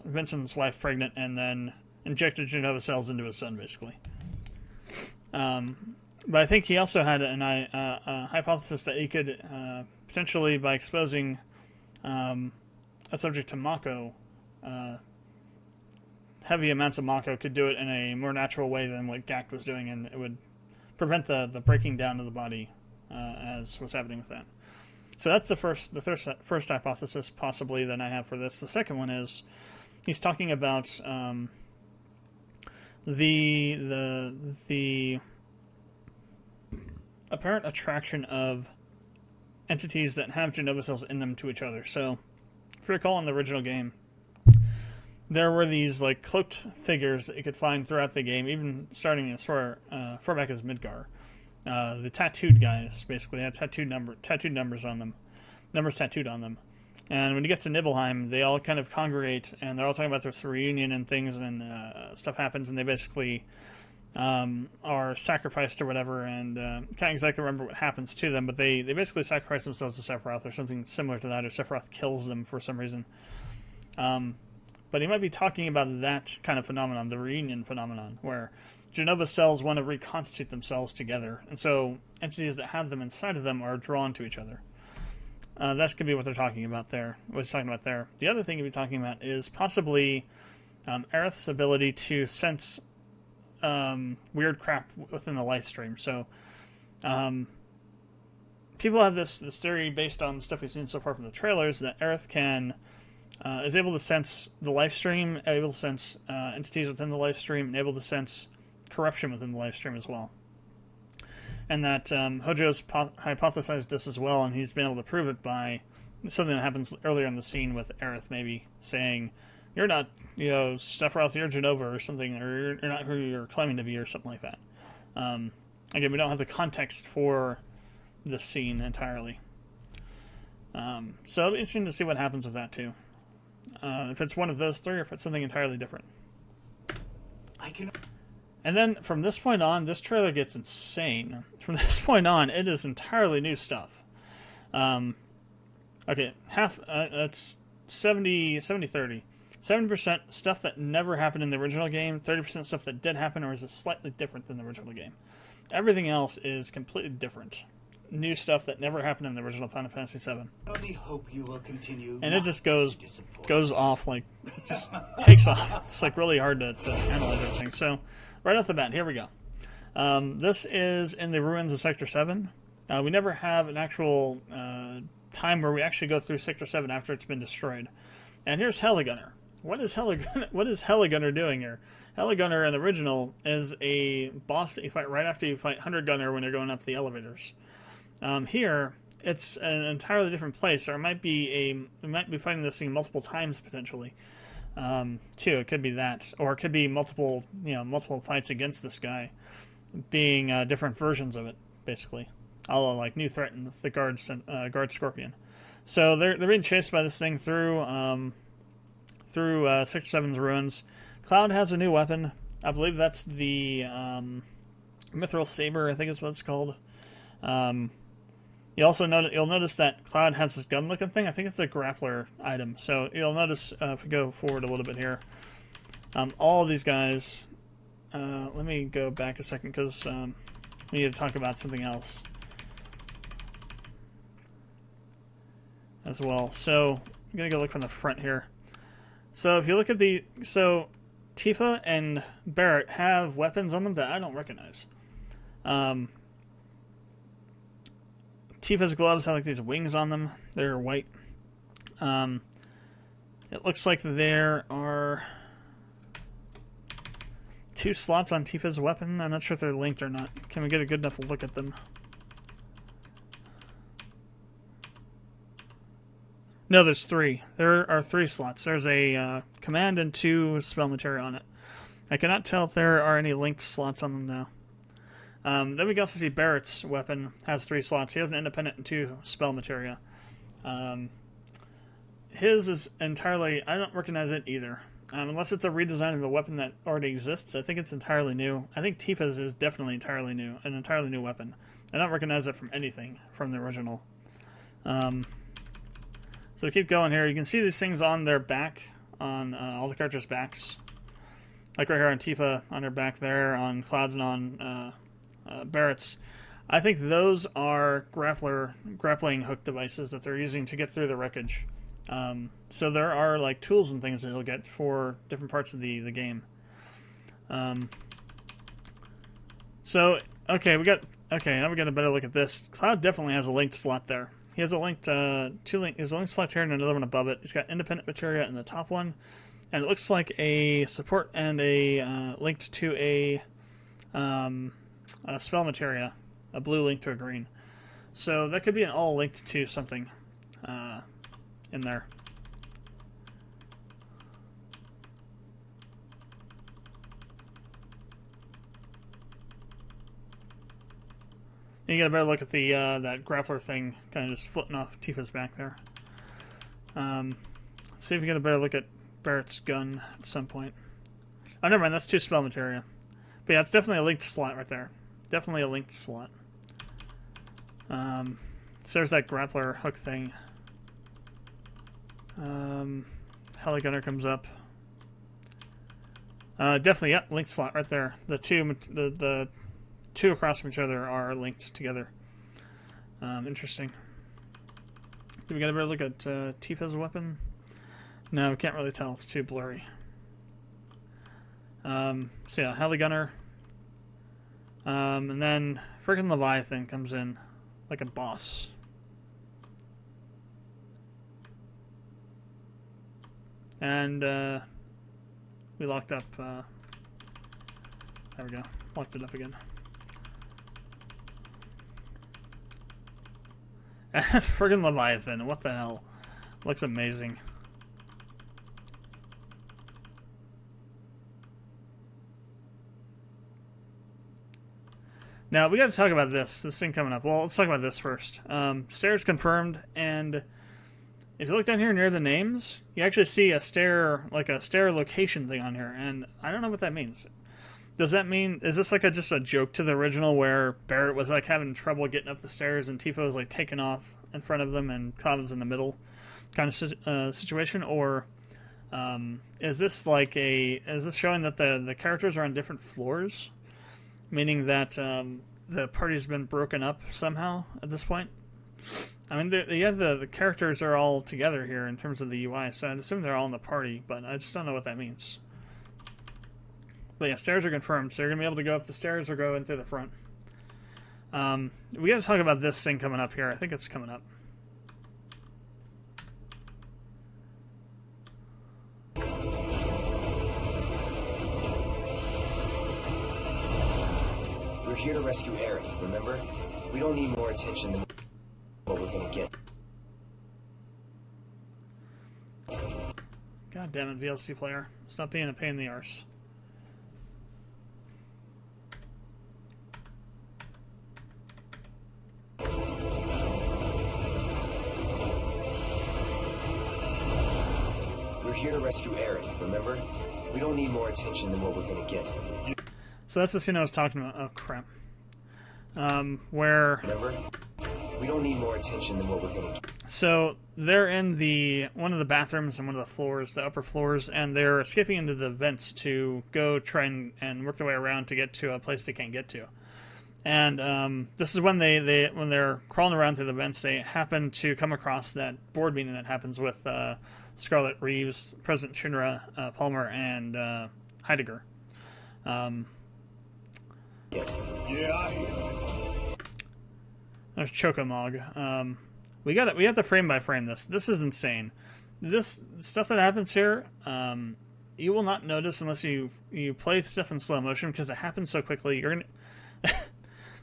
Vincent's wife pregnant and then injected Jenova cells into his son, basically. But I think he also had a hypothesis that he could potentially, by exposing a subject to Mako, heavy amounts of Mako, could do it in a more natural way than what Gakt was doing, and it would prevent the breaking down of the body as was happening with that. So that's the first hypothesis possibly that I have for this. The second one is he's talking about the apparent attraction of entities that have Jenova cells in them to each other. So, if you recall in the original game, there were these like cloaked figures that you could find throughout the game, even starting as far back as Midgar. The tattooed guys basically had tattooed numbers on them, numbers tattooed on them. And when you get to Nibelheim, they all kind of congregate, and they're all talking about this reunion and things, and stuff happens, and they basically are sacrificed or whatever, and can't exactly remember what happens to them, but they basically sacrifice themselves to Sephiroth or something similar to that, or Sephiroth kills them for some reason. but he might be talking about that kind of phenomenon, the reunion phenomenon, where Genova cells want to reconstitute themselves together, and so entities that have them inside of them are drawn to each other. That could be what they're talking about there. What he's talking about there. The other thing he'd be talking about is possibly Aerith's ability to sense weird crap within the life stream. So people have this theory based on the stuff we've seen so far from the trailers that Aerith is able to sense the life stream, able to sense entities within the life stream, and able to sense corruption within the life stream as well. And that Hojo's hypothesized this as well, and he's been able to prove it by something that happens earlier in the scene with Aerith maybe saying, "You're not, Sephiroth, you're Genova," or something, or "You're not who you're claiming to be," or something like that. Again, we don't have the context for the scene entirely. So it'll be interesting to see what happens with that too. If it's one of those three, or if it's something entirely different. And then from this point on, this trailer gets insane. From this point on, it is entirely new stuff. Okay, that's 70-30. 70% stuff that never happened in the original game, 30% stuff that did happen or is slightly different than the original game. Everything else is completely different. New stuff that never happened in the original Final Fantasy VII.
I only hope you will continue.
And it just goes off, like, it just takes off. It's like really hard to analyze everything. So, right off the bat, here we go. This is in the ruins of Sector 7. We never have an actual time where we actually go through Sector 7 after it's been destroyed. And here's Heligunner. What is Heligunner doing here? Heligunner in the original is a boss that you fight right after you fight Hunter Gunner when you're going up the elevators. Here, it's an entirely different place, or we might be fighting this thing multiple times potentially. Too, it could be that, or it could be multiple fights against this guy, being different versions of it, basically. All like new threat and the guard Scorpion. So they're being chased by this thing through Sector 7's ruins. Cloud has a new weapon. I believe that's the Mithril Saber, I think is what it's called. You'll notice that Cloud has this gun-looking thing. I think it's a grappler item. So you'll notice if we go forward a little bit here, all of these guys. Let me go back a second because we need to talk about something else as well. So I'm gonna go look from the front here. So if you look at Tifa and Barrett have weapons on them that I don't recognize. Tifa's gloves have like these wings on them. They're white. It looks like there are 2 slots on Tifa's weapon. I'm not sure if they're linked or not. Can we get a good enough look at them? No, there's 3. There are 3 slots. There's a command and 2 spell material on it. I cannot tell if there are any linked slots on them now. Then we can also see Barrett's weapon has 3 slots. He has an independent and 2 spell materia. His is entirely... I don't recognize it either. Unless it's a redesign of a weapon that already exists. I think it's entirely new. I think Tifa's is definitely entirely new. An entirely new weapon. I don't recognize it from anything from the original. So keep going here. You can see these things on their back. On all the characters' backs. Like right here on Tifa, on her back there. On Cloud's and on... Barrett's. I think those are grappling hook devices that they're using to get through the wreckage. So there are like tools and things that you'll get for different parts of the game. So now we got a better look at this. Cloud definitely has a linked slot there. He has a linked he has a linked slot here and another one above it. He's got independent materia in the top one, and it looks like a support and a linked to a spell materia, a blue link to a green. So that could be an all linked to something in there. You get a better look at the that grappler thing kind of just floating off Tifa's back there. Let's see if we get a better look at Barrett's gun at some point. Oh, never mind, that's 2 spell materia. But yeah, it's definitely a linked slot right there. Definitely a linked slot. So there's that grappler hook thing. Heligunner comes up. Definitely, yep, link slot right there. The two across from each other are linked together. Interesting. Do we get a better look at Tifa's weapon? No, we can't really tell. It's too blurry. So yeah, Heli Gunner. And then friggin' Leviathan comes in like a boss. And we locked up. There we go. Locked it up again. Friggin' Leviathan. What the hell? Looks amazing. Now, we got to talk about this thing coming up. Well, let's talk about this first. Stairs confirmed, and if you look down here near the names, you actually see a stair, like a stair location thing on here, and I don't know what that means. Does that mean, is this like just a joke to the original where Barrett was like having trouble getting up the stairs and Tifa was like taking off in front of them and Cobb was in the middle kind of situation? Or is this like is this showing that the characters are on different floors? Meaning that the party's been broken up somehow at this point. I mean, the characters are all together here in terms of the UI, so I'd assume they're all in the party, but I just don't know what that means. But yeah, stairs are confirmed, so you're going to be able to go up the stairs or go in through the front. We got to talk about this thing coming up here. I think it's coming up.
We're here to rescue Aerith, remember? We don't need more attention than what we're gonna get.
God damn it, VLC player. Stop being a pain in the arse.
We're here to rescue Aerith, remember? We don't need more attention than what we're gonna get.
So that's the scene I was talking about. Oh, crap. Where...
Remember? We don't need more attention than what we're gonna get.
So they're in one of the bathrooms and one of the floors, the upper floors, and they're escaping into the vents to go try and work their way around to get to a place they can't get to. And this is when when they're crawling around through the vents, they happen to come across that board meeting that happens with Scarlet Reeves, President Shinra, Palmer, and Heidegger. There's Chocomog. We have to frame by frame this. This is insane. This stuff that happens here, you will not notice unless you play stuff in slow motion because it happens so quickly. You're gonna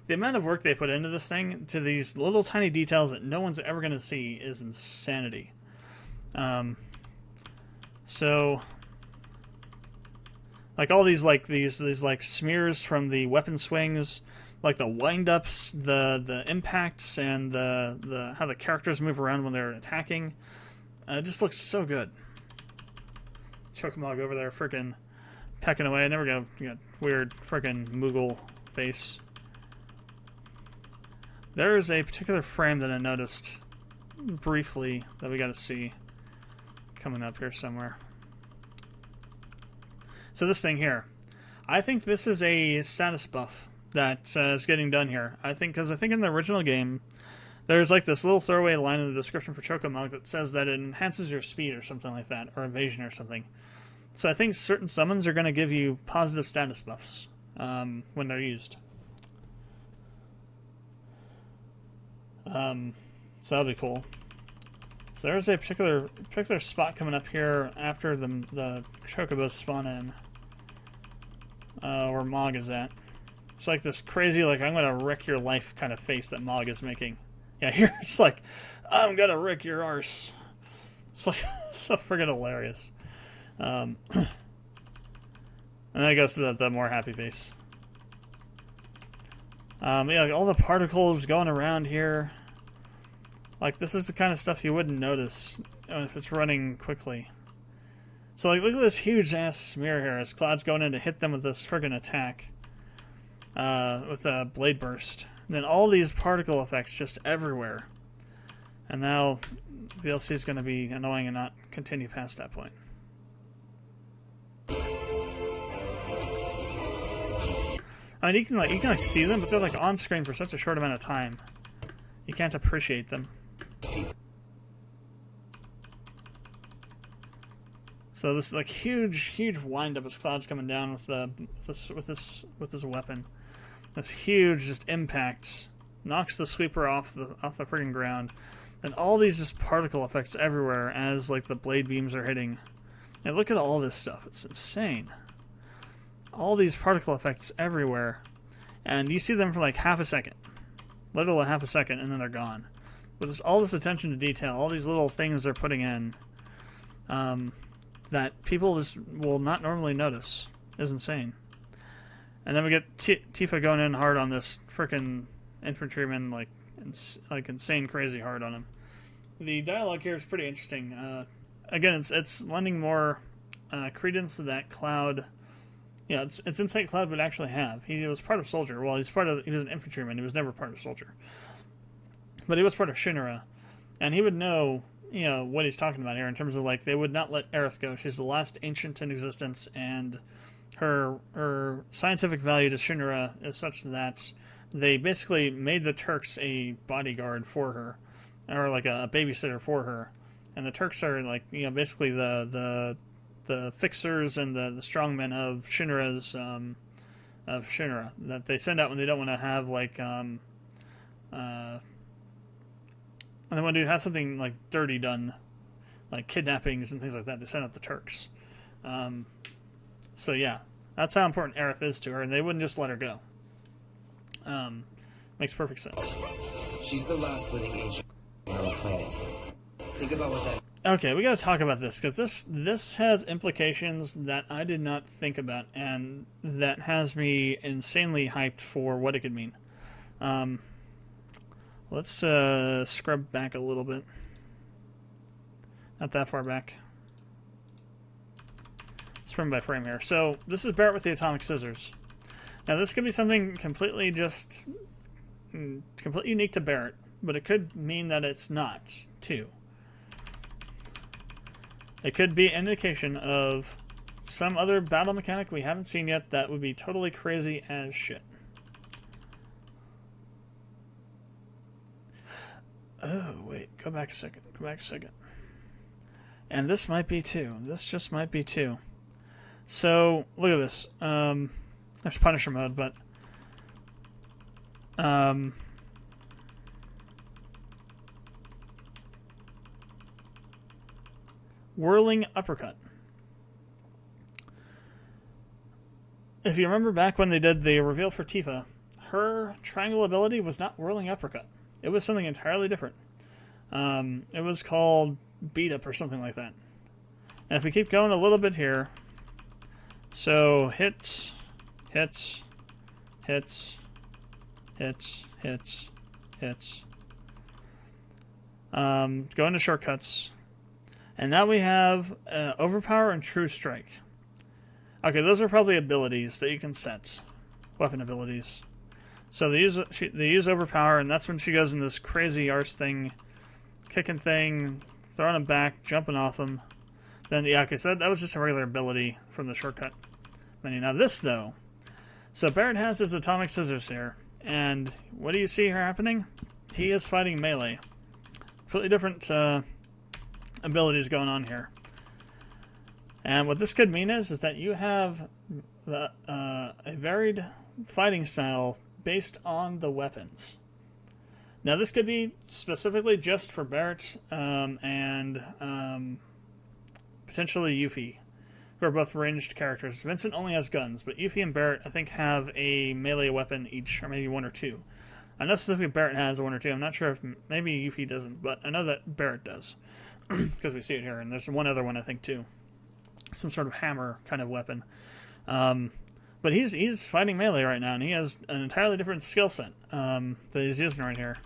the amount of work they put into this thing to these little tiny details that no one's ever gonna see is insanity. So. Like all these like smears from the weapon swings, like the wind-ups, the impacts, and the how the characters move around when they're attacking. It just looks so good. Chocomog over there freaking pecking away. There we go. You got weird freaking Moogle face. There's a particular frame that I noticed briefly that we got to see coming up here somewhere. So this thing here, I think this is a status buff that is getting done here. Because I think in the original game, there's like this little throwaway line in the description for Chocomog that says that it enhances your speed or something like that, or evasion or something. So I think certain summons are going to give you positive status buffs when they're used. So that'll be cool. So there's a particular spot coming up here after the Chocobos spawn in. Where Mog is at. It's like this crazy, like, I'm gonna wreck your life kind of face that Mog is making. Yeah, here it's like, I'm gonna wreck your arse. It's like, so friggin' hilarious. And then it goes to the more happy face. Yeah, like all the particles going around here. Like, this is the kind of stuff you wouldn't notice if it's running quickly. So, like, look at this huge-ass smear here as Cloud's going in to hit them with this friggin' attack. With a Blade Burst. And then all these particle effects just everywhere. And now, VLC is going to be annoying and not continue past that point. I mean, you can see them, but they're like on screen for such a short amount of time. You can't appreciate them. So this is like huge wind up as clouds coming down with this weapon. This huge just impact knocks the sweeper off the friggin' ground, and all these just particle effects everywhere as like the blade beams are hitting. And look at all this stuff; it's insane. All these particle effects everywhere, and you see them for like half a second, literally half a second, and then they're gone. But there's all this attention to detail, all these little things they're putting in. That people just will not normally notice is insane. And then we get Tifa going in hard on this frickin' infantryman, like insane crazy hard on him. The dialogue here is pretty interesting. Again, it's lending more credence to that Cloud. Yeah, it's insight Cloud would actually have. He was part of Soldier. Well, he was an infantryman. He was never part of Soldier, but he was part of Shinra, and he would know. You know what he's talking about here in terms of like they would not let Aerith go. She's the last ancient in existence, and her scientific value to Shinra is such that they basically made the Turks a bodyguard for her, or like a babysitter for her. And the Turks are like basically the fixers and the strongmen of Shinra's Shinra that they send out when they don't want to have like and then when they have something like dirty done, like kidnappings and things like that, they send out the Turks. So yeah, that's how important Aerith is to her, and they wouldn't just let her go. Makes perfect sense.
She's the last living ancient on the planet. Think about what that...
Okay, we gotta talk about this, because this has implications that I did not think about, and that has me insanely hyped for what it could mean. Let's scrub back a little bit. Not that far back. It's frame by frame here. So this is Barrett with the atomic scissors. Now this could be something completely unique to Barrett, but it could mean that it's not too. It could be an indication of some other battle mechanic we haven't seen yet that would be totally crazy as shit. Oh, wait. Go back a second. And this might be too. This just might be too. So, look at this. There's Punisher mode, but... Whirling uppercut. If you remember back when they did the reveal for Tifa, her triangle ability was not whirling uppercut. It was something entirely different. It was called Beat Up or something like that. And if we keep going a little bit here, so hits, hits, hits, hits, hits, hits. Go into shortcuts. And now we have Overpower and True Strike. Okay, those are probably abilities that you can set. Weapon abilities. So they use Overpower, and that's when she goes in this crazy arse thing, kicking thing, throwing him back, jumping off him. Then, yeah, okay, so that was just a regular ability from the shortcut menu. Now this, though. So Barrett has his atomic scissors here, and what do you see here happening? He is fighting melee. Completely different abilities going on here. And what this could mean is that you have a varied fighting style based on the weapons. Now this could be specifically just for Barrett and potentially Yuffie, who are both ranged characters. Vincent only has guns, but Yuffie and Barrett I think have a melee weapon each, or maybe one or two. I know specifically Barrett has one or two. I'm not sure if maybe Yuffie doesn't, but I know that Barrett does because we see it here, and there's one other one I think too, some sort of hammer kind of weapon. But he's fighting melee right now, and he has an entirely different skill set that he's using right here.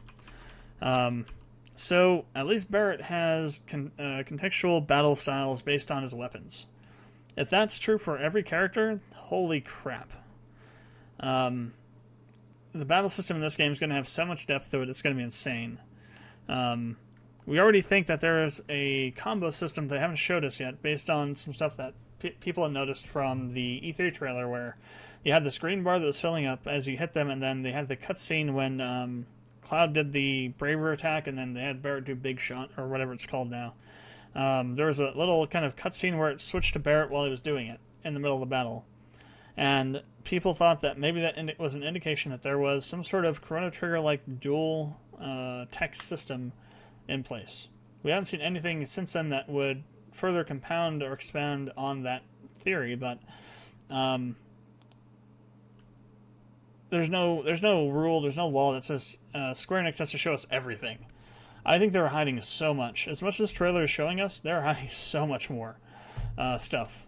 So at least Barrett has contextual battle styles based on his weapons. If that's true for every character, holy crap. The battle system in this game is going to have so much depth to it, it's going to be insane. We already think that there is a combo system they haven't showed us yet based on some stuff that people had noticed from the E3 trailer where you had this green bar that was filling up as you hit them, and then they had the cutscene when Cloud did the Braver attack, and then they had Barrett do Big Shot, or whatever it's called now. There was a little kind of cutscene where it switched to Barrett while he was doing it in the middle of the battle. And people thought that maybe that was an indication that there was some sort of Chrono Trigger-like dual tech system in place. We haven't seen anything since then that would further compound or expand on that theory, but there's no rule, there's no law that says Square Enix has to show us everything. I think they're hiding so much. As much as this trailer is showing us, they're hiding so much more stuff.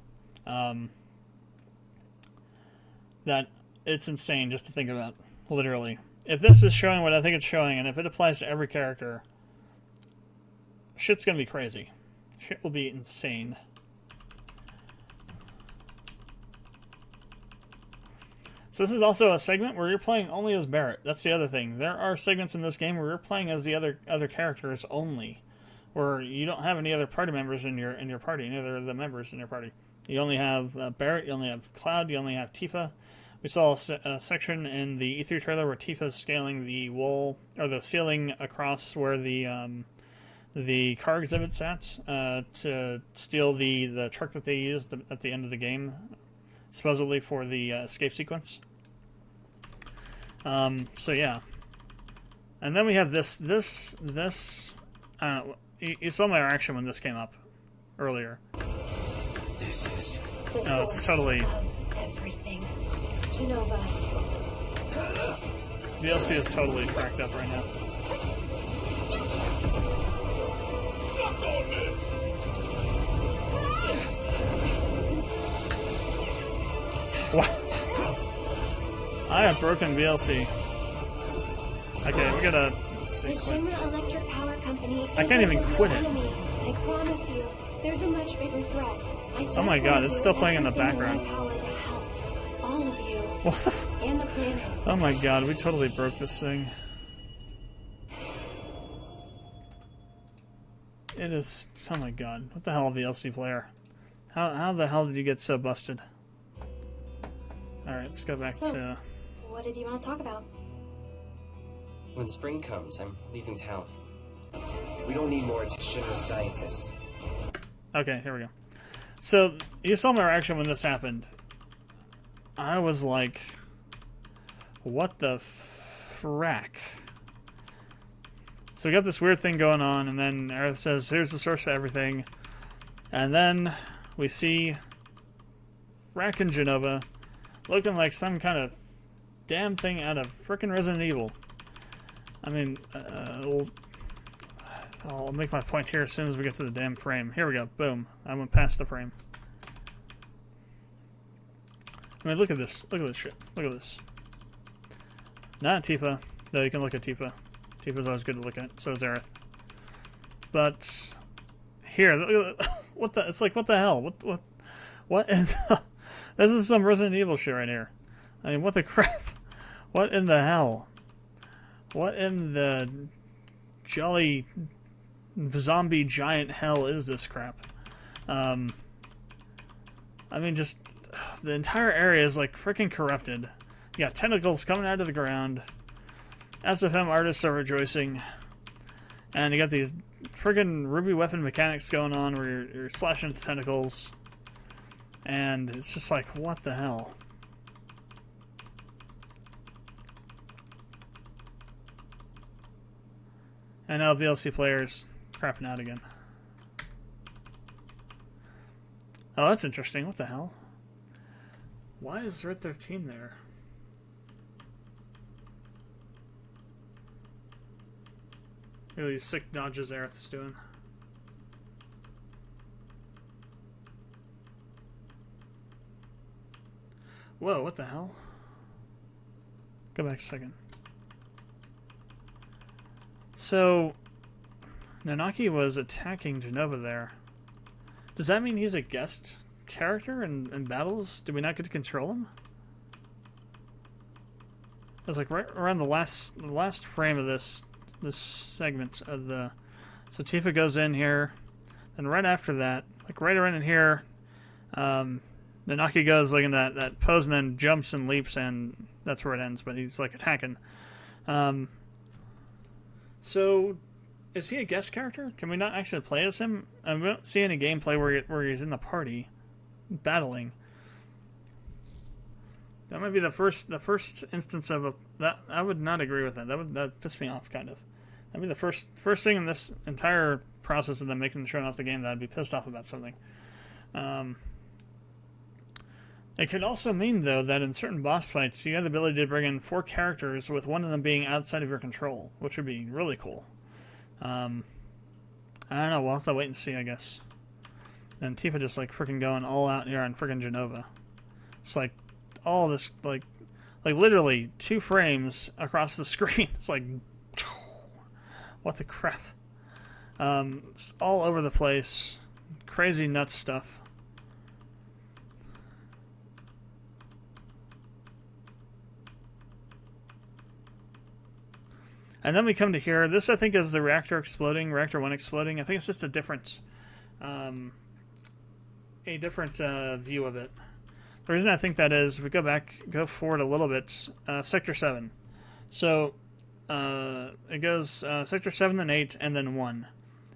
That it's insane just to think about, literally. If this is showing what I think it's showing, and if it applies to every character, shit's gonna be crazy. Shit will be insane. So this is also a segment where you're playing only as Barrett. That's the other thing. There are segments in this game where you're playing as the other characters only, where you don't have any other party members in your party, neither of the members in your party. You only have Barrett, you only have Cloud, you only have Tifa. We saw a section in the E3 trailer where Tifa's scaling the wall, or the ceiling across where the car exhibit's at, to steal the truck that they used at the end of the game, supposedly for the escape sequence. So yeah. And then we have this, you saw my reaction when this came up earlier. No, it's totally...
Everything. Genova.
VLC is totally fracked up right now. What? I have broken VLC. Okay, we gotta... Let's see,
The
quit.
Shinra Electric Power Company.
I can't even quit it.
Enemy. I promise you, there's a much bigger threat.
Oh my god, it's still playing in the background.
All of you.
What the f-
And the planet.
Oh my god, we totally broke this thing. It is... Oh my god. What the hell, VLC player? How the hell did you get so busted? Alright, let's go back to...
What did you want to talk about?
When spring comes, I'm leaving town. We don't need more Shinra scientists.
Okay, here we go. So, you saw my reaction when this happened. I was like, what the frack? So we got this weird thing going on, and then Aerith says, here's the source of everything. And then we see Rack and Genova looking like some kind of damn thing out of frickin' Resident Evil. I mean, I'll make my point here as soon as we get to the damn frame. Here we go. Boom. I went past the frame. I mean, look at this. Look at this shit. Look at this. Not Tifa. Though you can look at Tifa. Tifa's always good to look at. So is Aerith. But here, look at what the? It's like, what the hell? What in the, this is some Resident Evil shit right here. I mean, what the crap? What in the hell? What in the jolly zombie giant hell is this crap? I mean, just the entire area is like freaking corrupted. You got tentacles coming out of the ground. SFM artists are rejoicing. And you got these friggin' Ruby weapon mechanics going on where you're slashing at the tentacles. And it's just like, what the hell? And now VLC players crapping out again. Oh, that's interesting. What the hell? Why is Red 13 there? Look at these sick dodges Aerith's doing. Whoa, what the hell? Go back a second. So, Nanaki was attacking Genova there. Does that mean he's a guest character in battles? Do we not get to control him? It was like right around the last frame of this segment of the... So Tifa goes in here, and right after that, like right around in here, Nanaki goes like in that pose and then jumps and leaps, and that's where it ends. But he's like attacking. So, is he a guest character? Can we not actually play as him? We don't see any gameplay where he's in the party battling. That might be the first instance of that. I would not agree with that. That piss me off kind of. That'd be the first thing in this entire process of them making the showing off the game that I'd be pissed off about something. It could also mean though that in certain boss fights you have the ability to bring in 4 characters with one of them being outside of your control, which would be really cool. I don't know. We'll have to wait and see, I guess. And Tifa just like freaking going all out here on freaking Genova. It's like all this like literally 2 frames across the screen. It's like what the crap. It's all over the place. Crazy nuts stuff. And then we come to here. This, I think, is the reactor exploding, reactor 1 exploding. I think it's just a different view of it. The reason I think that is, we go forward a little bit, Sector 7. So, it goes Sector 7, then 8, and then 1.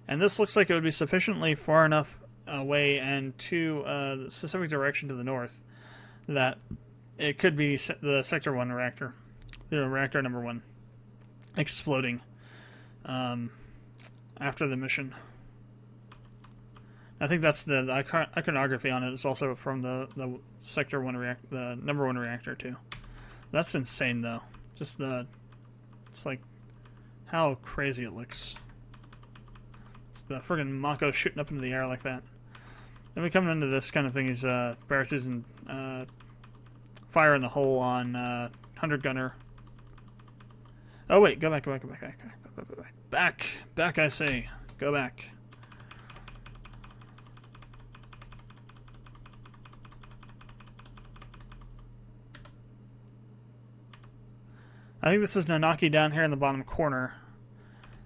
And this looks like it would be sufficiently far enough away and to the specific direction to the north that it could be the Sector 1 reactor, the reactor number 1. Exploding after the mission. I think that's the iconography on it. It's also from the Sector 1 the number 1 reactor too. That's insane though. Just it's like how crazy it looks. It's the friggin' Mako shooting up into the air like that. Then we come into this kind of thing. He's Barrett's using fire in the hole on 100 gunner. Oh wait, go back, I say, go back. I think this is Nanaki down here in the bottom corner.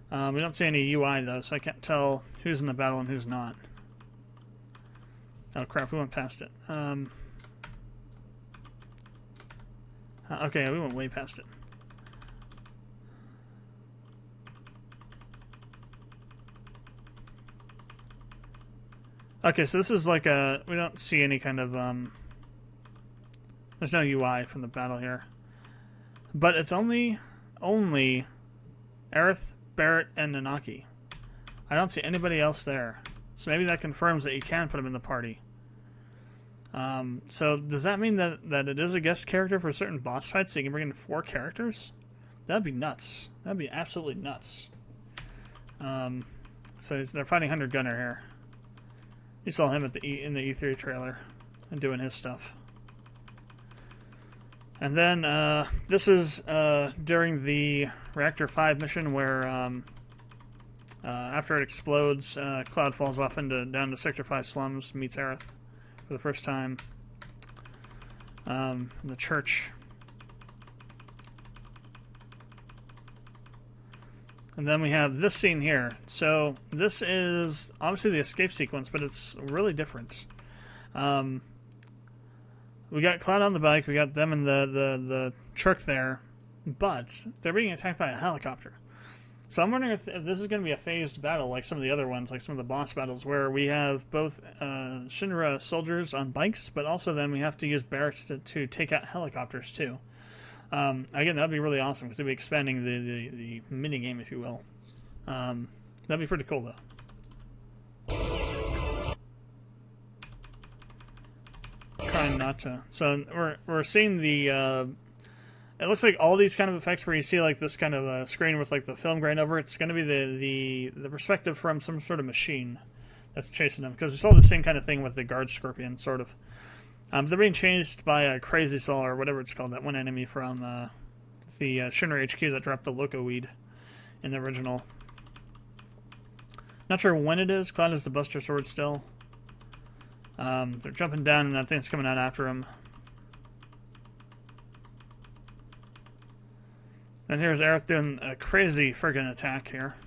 We don't see any UI though, so I can't tell who's in the battle and who's not. Oh crap, we went past it. Okay, we went way past it. Okay, so this is like we don't see any kind of, there's no UI from the battle here. But it's only Aerith, Barrett, and Nanaki. I don't see anybody else there. So maybe that confirms that you can put them in the party. So does that mean that it is a guest character for certain boss fights so you can bring in 4 characters? That'd be nuts. That'd be absolutely nuts. So they're fighting 100 Gunner here. You saw him at in the E3 trailer and doing his stuff. And then this is during the Reactor 5 mission where after it explodes, Cloud falls off down to Sector 5 slums, meets Aerith for the first time in the church. And then we have this scene here. So this is obviously the escape sequence, but it's really different. We got Cloud on the bike, we got them in the truck there, but they're being attacked by a helicopter. So I'm wondering if this is going to be a phased battle like some of the other ones, like some of the boss battles, where we have both Shinra soldiers on bikes, but also then we have to use Barrett to take out helicopters too. Again, that'd be really awesome because it'd be expanding the mini game, if you will. That'd be pretty cool, though. Trying not to. So we're seeing the. It looks like all these kind of effects where you see like this kind of screen with like the film grain over. It's going to be the perspective from some sort of machine that's chasing them, because we saw the same kind of thing with the guard scorpion, sort of. They're being chased by a Crazy Saw, or whatever it's called, that one enemy from the Shinra HQ that dropped the Loco Weed in the original. Not sure when it is. Cloud has the Buster Sword still. They're jumping down and that thing's coming out after him. And here's Aerith doing a crazy friggin' attack here.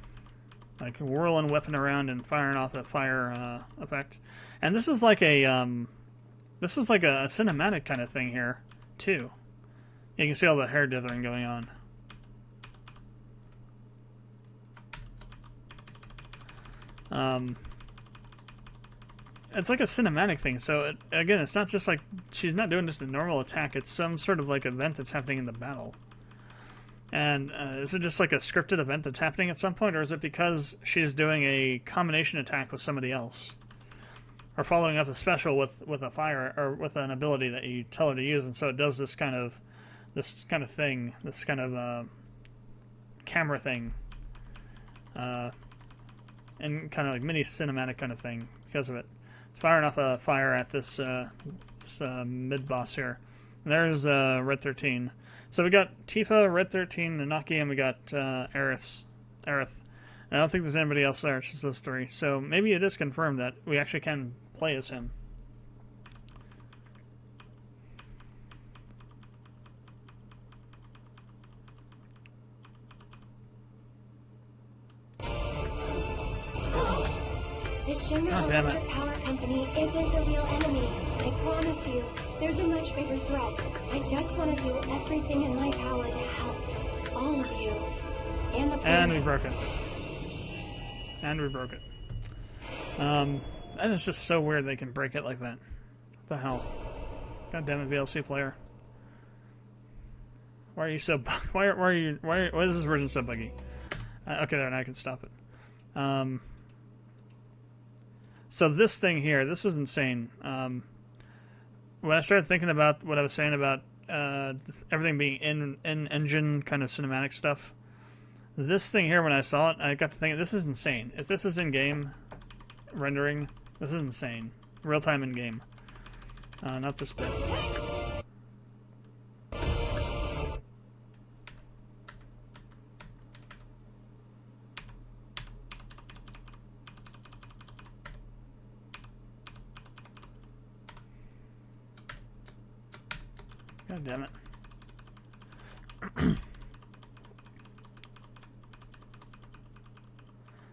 Like whirling weapon around and firing off that fire effect. And this is like a This is like a cinematic kind of thing here, too. You can see all the hair dithering going on. It's like a cinematic thing, so again, it's not just like she's not doing just a normal attack, it's some sort of like event that's happening in the battle. And is it just like a scripted event that's happening at some point, or is it because she's doing a combination attack with somebody else? Or following up a special with a fire, or with an ability that you tell her to use, and so it does this kind of thing, this kind of camera thing, and kind of like mini cinematic kind of thing because of it. It's firing off a fire at this mid boss here. And there's Red 13. So we got Tifa, Red 13, Nanaki, and we got Aerith. And I don't think there's anybody else there. It's just those three. So maybe it is confirmed that we actually can play as him.
The Shinra Electric Power Company isn't the real enemy. I promise you, there's a much bigger threat. I just want to do everything in my power to help all of you. And the planet.
And we broke it. And we broke it. That is just so weird they can break it like that. What the hell? God damn it, VLC player. Why are you so why is this version so buggy? Okay, there, now I can stop it. So this thing here, this was insane. When I started thinking about what I was saying about everything being in-engine kind of cinematic stuff, this thing here, when I saw it, I got to thinking, this is insane. If this is in-game rendering, this is insane. Real-time in-game. Not this bit. God damn it.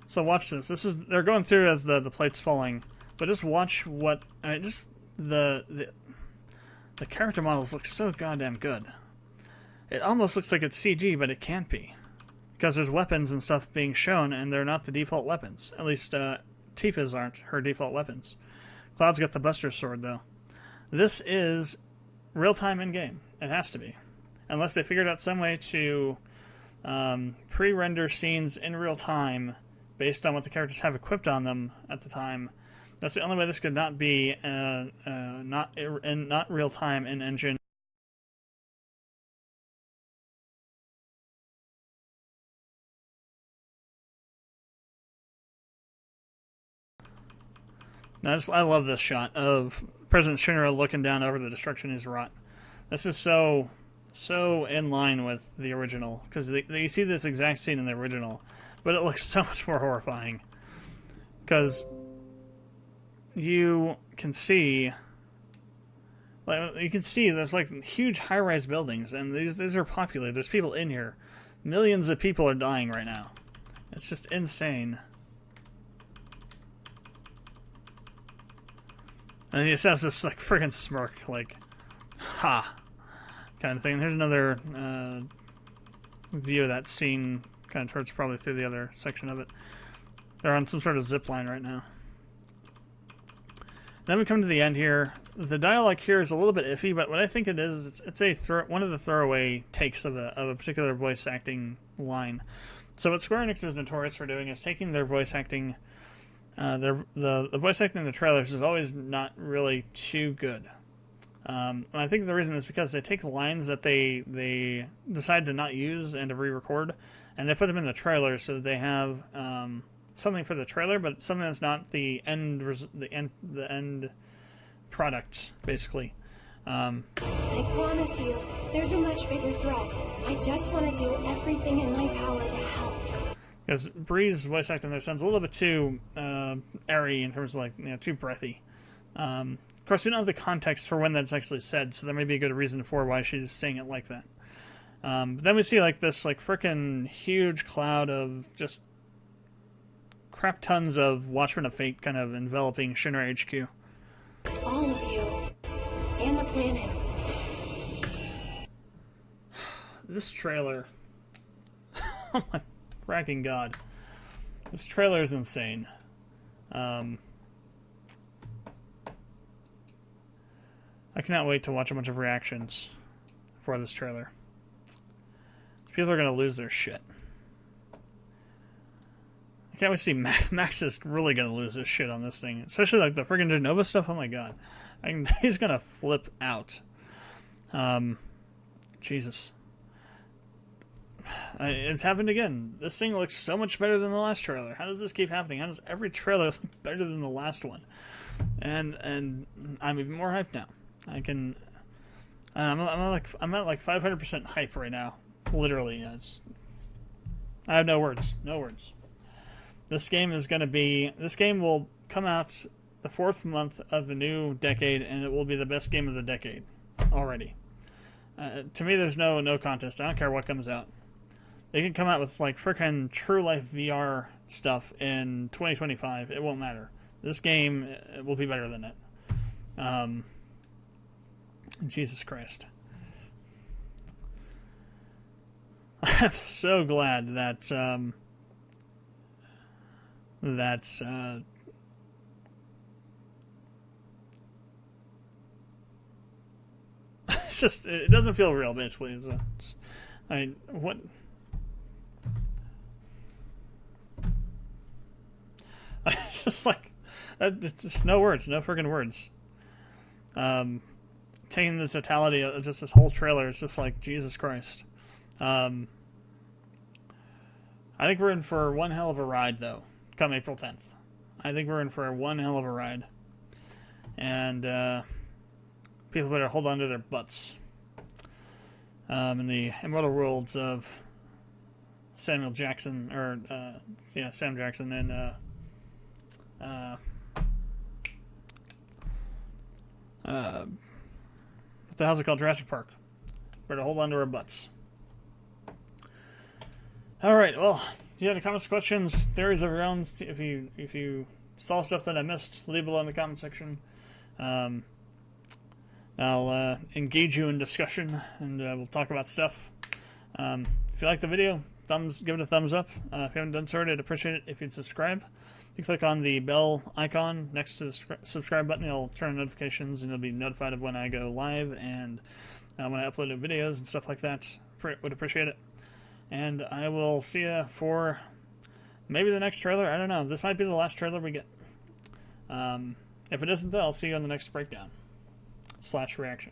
So watch this. This is, they're going through as the plate's falling, but just watch what just the character models look so goddamn good. It almost looks like it's CG, but it can't be, because there's weapons and stuff being shown, and they're not the default weapons. At least Tifa's aren't her default weapons. Cloud's got the Buster Sword though. This is real-time in-game. It has to be. Unless they figured out some way to pre-render scenes in real time based on what the characters have equipped on them at the time. That's the only way this could not be not real-time in-engine. I love this shot of President Shinra looking down over the destruction he's wrought. This is so in line with the original, because you see this exact scene in the original, but it looks so much more horrifying. Because you can see there's like huge high-rise buildings, and these are populated. There's people in here. Millions of people are dying right now. It's just insane. And he just has this like friggin' smirk, like, ha, kind of thing. And here's another view of that scene, kind of towards probably through the other section of it. They're on some sort of zip line right now. Then we come to the end here. The dialogue here is a little bit iffy, but what I think it is, it's one of the throwaway takes of a particular voice acting line. So what Square Enix is notorious for doing is taking their voice acting. The voice acting in the trailers is always not really too good. And I think the reason is because they take the lines that they decide to not use and to re-record, and they put them in the trailer so that they have something for the trailer, but something that's not the end product, basically.
I promise you, there's a much bigger threat. I just want to do everything in my power to help.
Because Bree's voice acting there sounds a little bit too airy in terms of, like, too breathy. Of course, we don't have the context for when that's actually said, so there may be a good reason for why she's saying it like that. But then we see like this frickin' huge cloud of just crap tons of Watchmen of Fate kind of enveloping Shinra HQ.
All of you. planet.
This trailer. Oh my fracking god. This trailer is insane. I cannot wait to watch a bunch of reactions for this trailer. People are going to lose their shit. I can't wait to see Max is really going to lose his shit on this thing. Especially like the friggin' Genova stuff. Oh my god. He's going to flip out. Jesus. It's happened again. This thing looks so much better than the last trailer. How does this keep happening? How does every trailer look better than the last one? And I'm even more hyped now. I'm at like 500% hype right now. Literally, I have no words. No words. This game will come out the 4th month of the new decade, and it will be the best game of the decade already. To me, there's no contest. I don't care what comes out. They can come out with like frickin' true life VR stuff in 2025. It won't matter. This game will be better than it. Jesus Christ. I'm so glad that it's just, it doesn't feel real, basically. What? It's just like, it's just no words, no friggin' words. Taking the totality of just this whole trailer, it's just like, Jesus Christ. I think we're in for one hell of a ride, though, come April 10th. I think we're in for one hell of a ride. And people better hold on to their butts. In the immortal worlds of Samuel Jackson, or, Sam Jackson, and, what the hell's it called? Jurassic Park. Better hold on to our butts. Alright, well, if you have any comments, questions, theories of your own, if you saw stuff that I missed, leave below in the comment section. I'll engage you in discussion, and we'll talk about stuff. If you like the video, give it a thumbs up. If you haven't done so already, I'd appreciate it if you'd subscribe. You click on the bell icon next to the subscribe button. It'll turn on notifications, and you'll be notified of when I go live and when I upload new videos and stuff like that. Would appreciate it. And I will see you for maybe the next trailer. I don't know. This might be the last trailer we get. If it isn't, though, I'll see you on the next breakdown / reaction.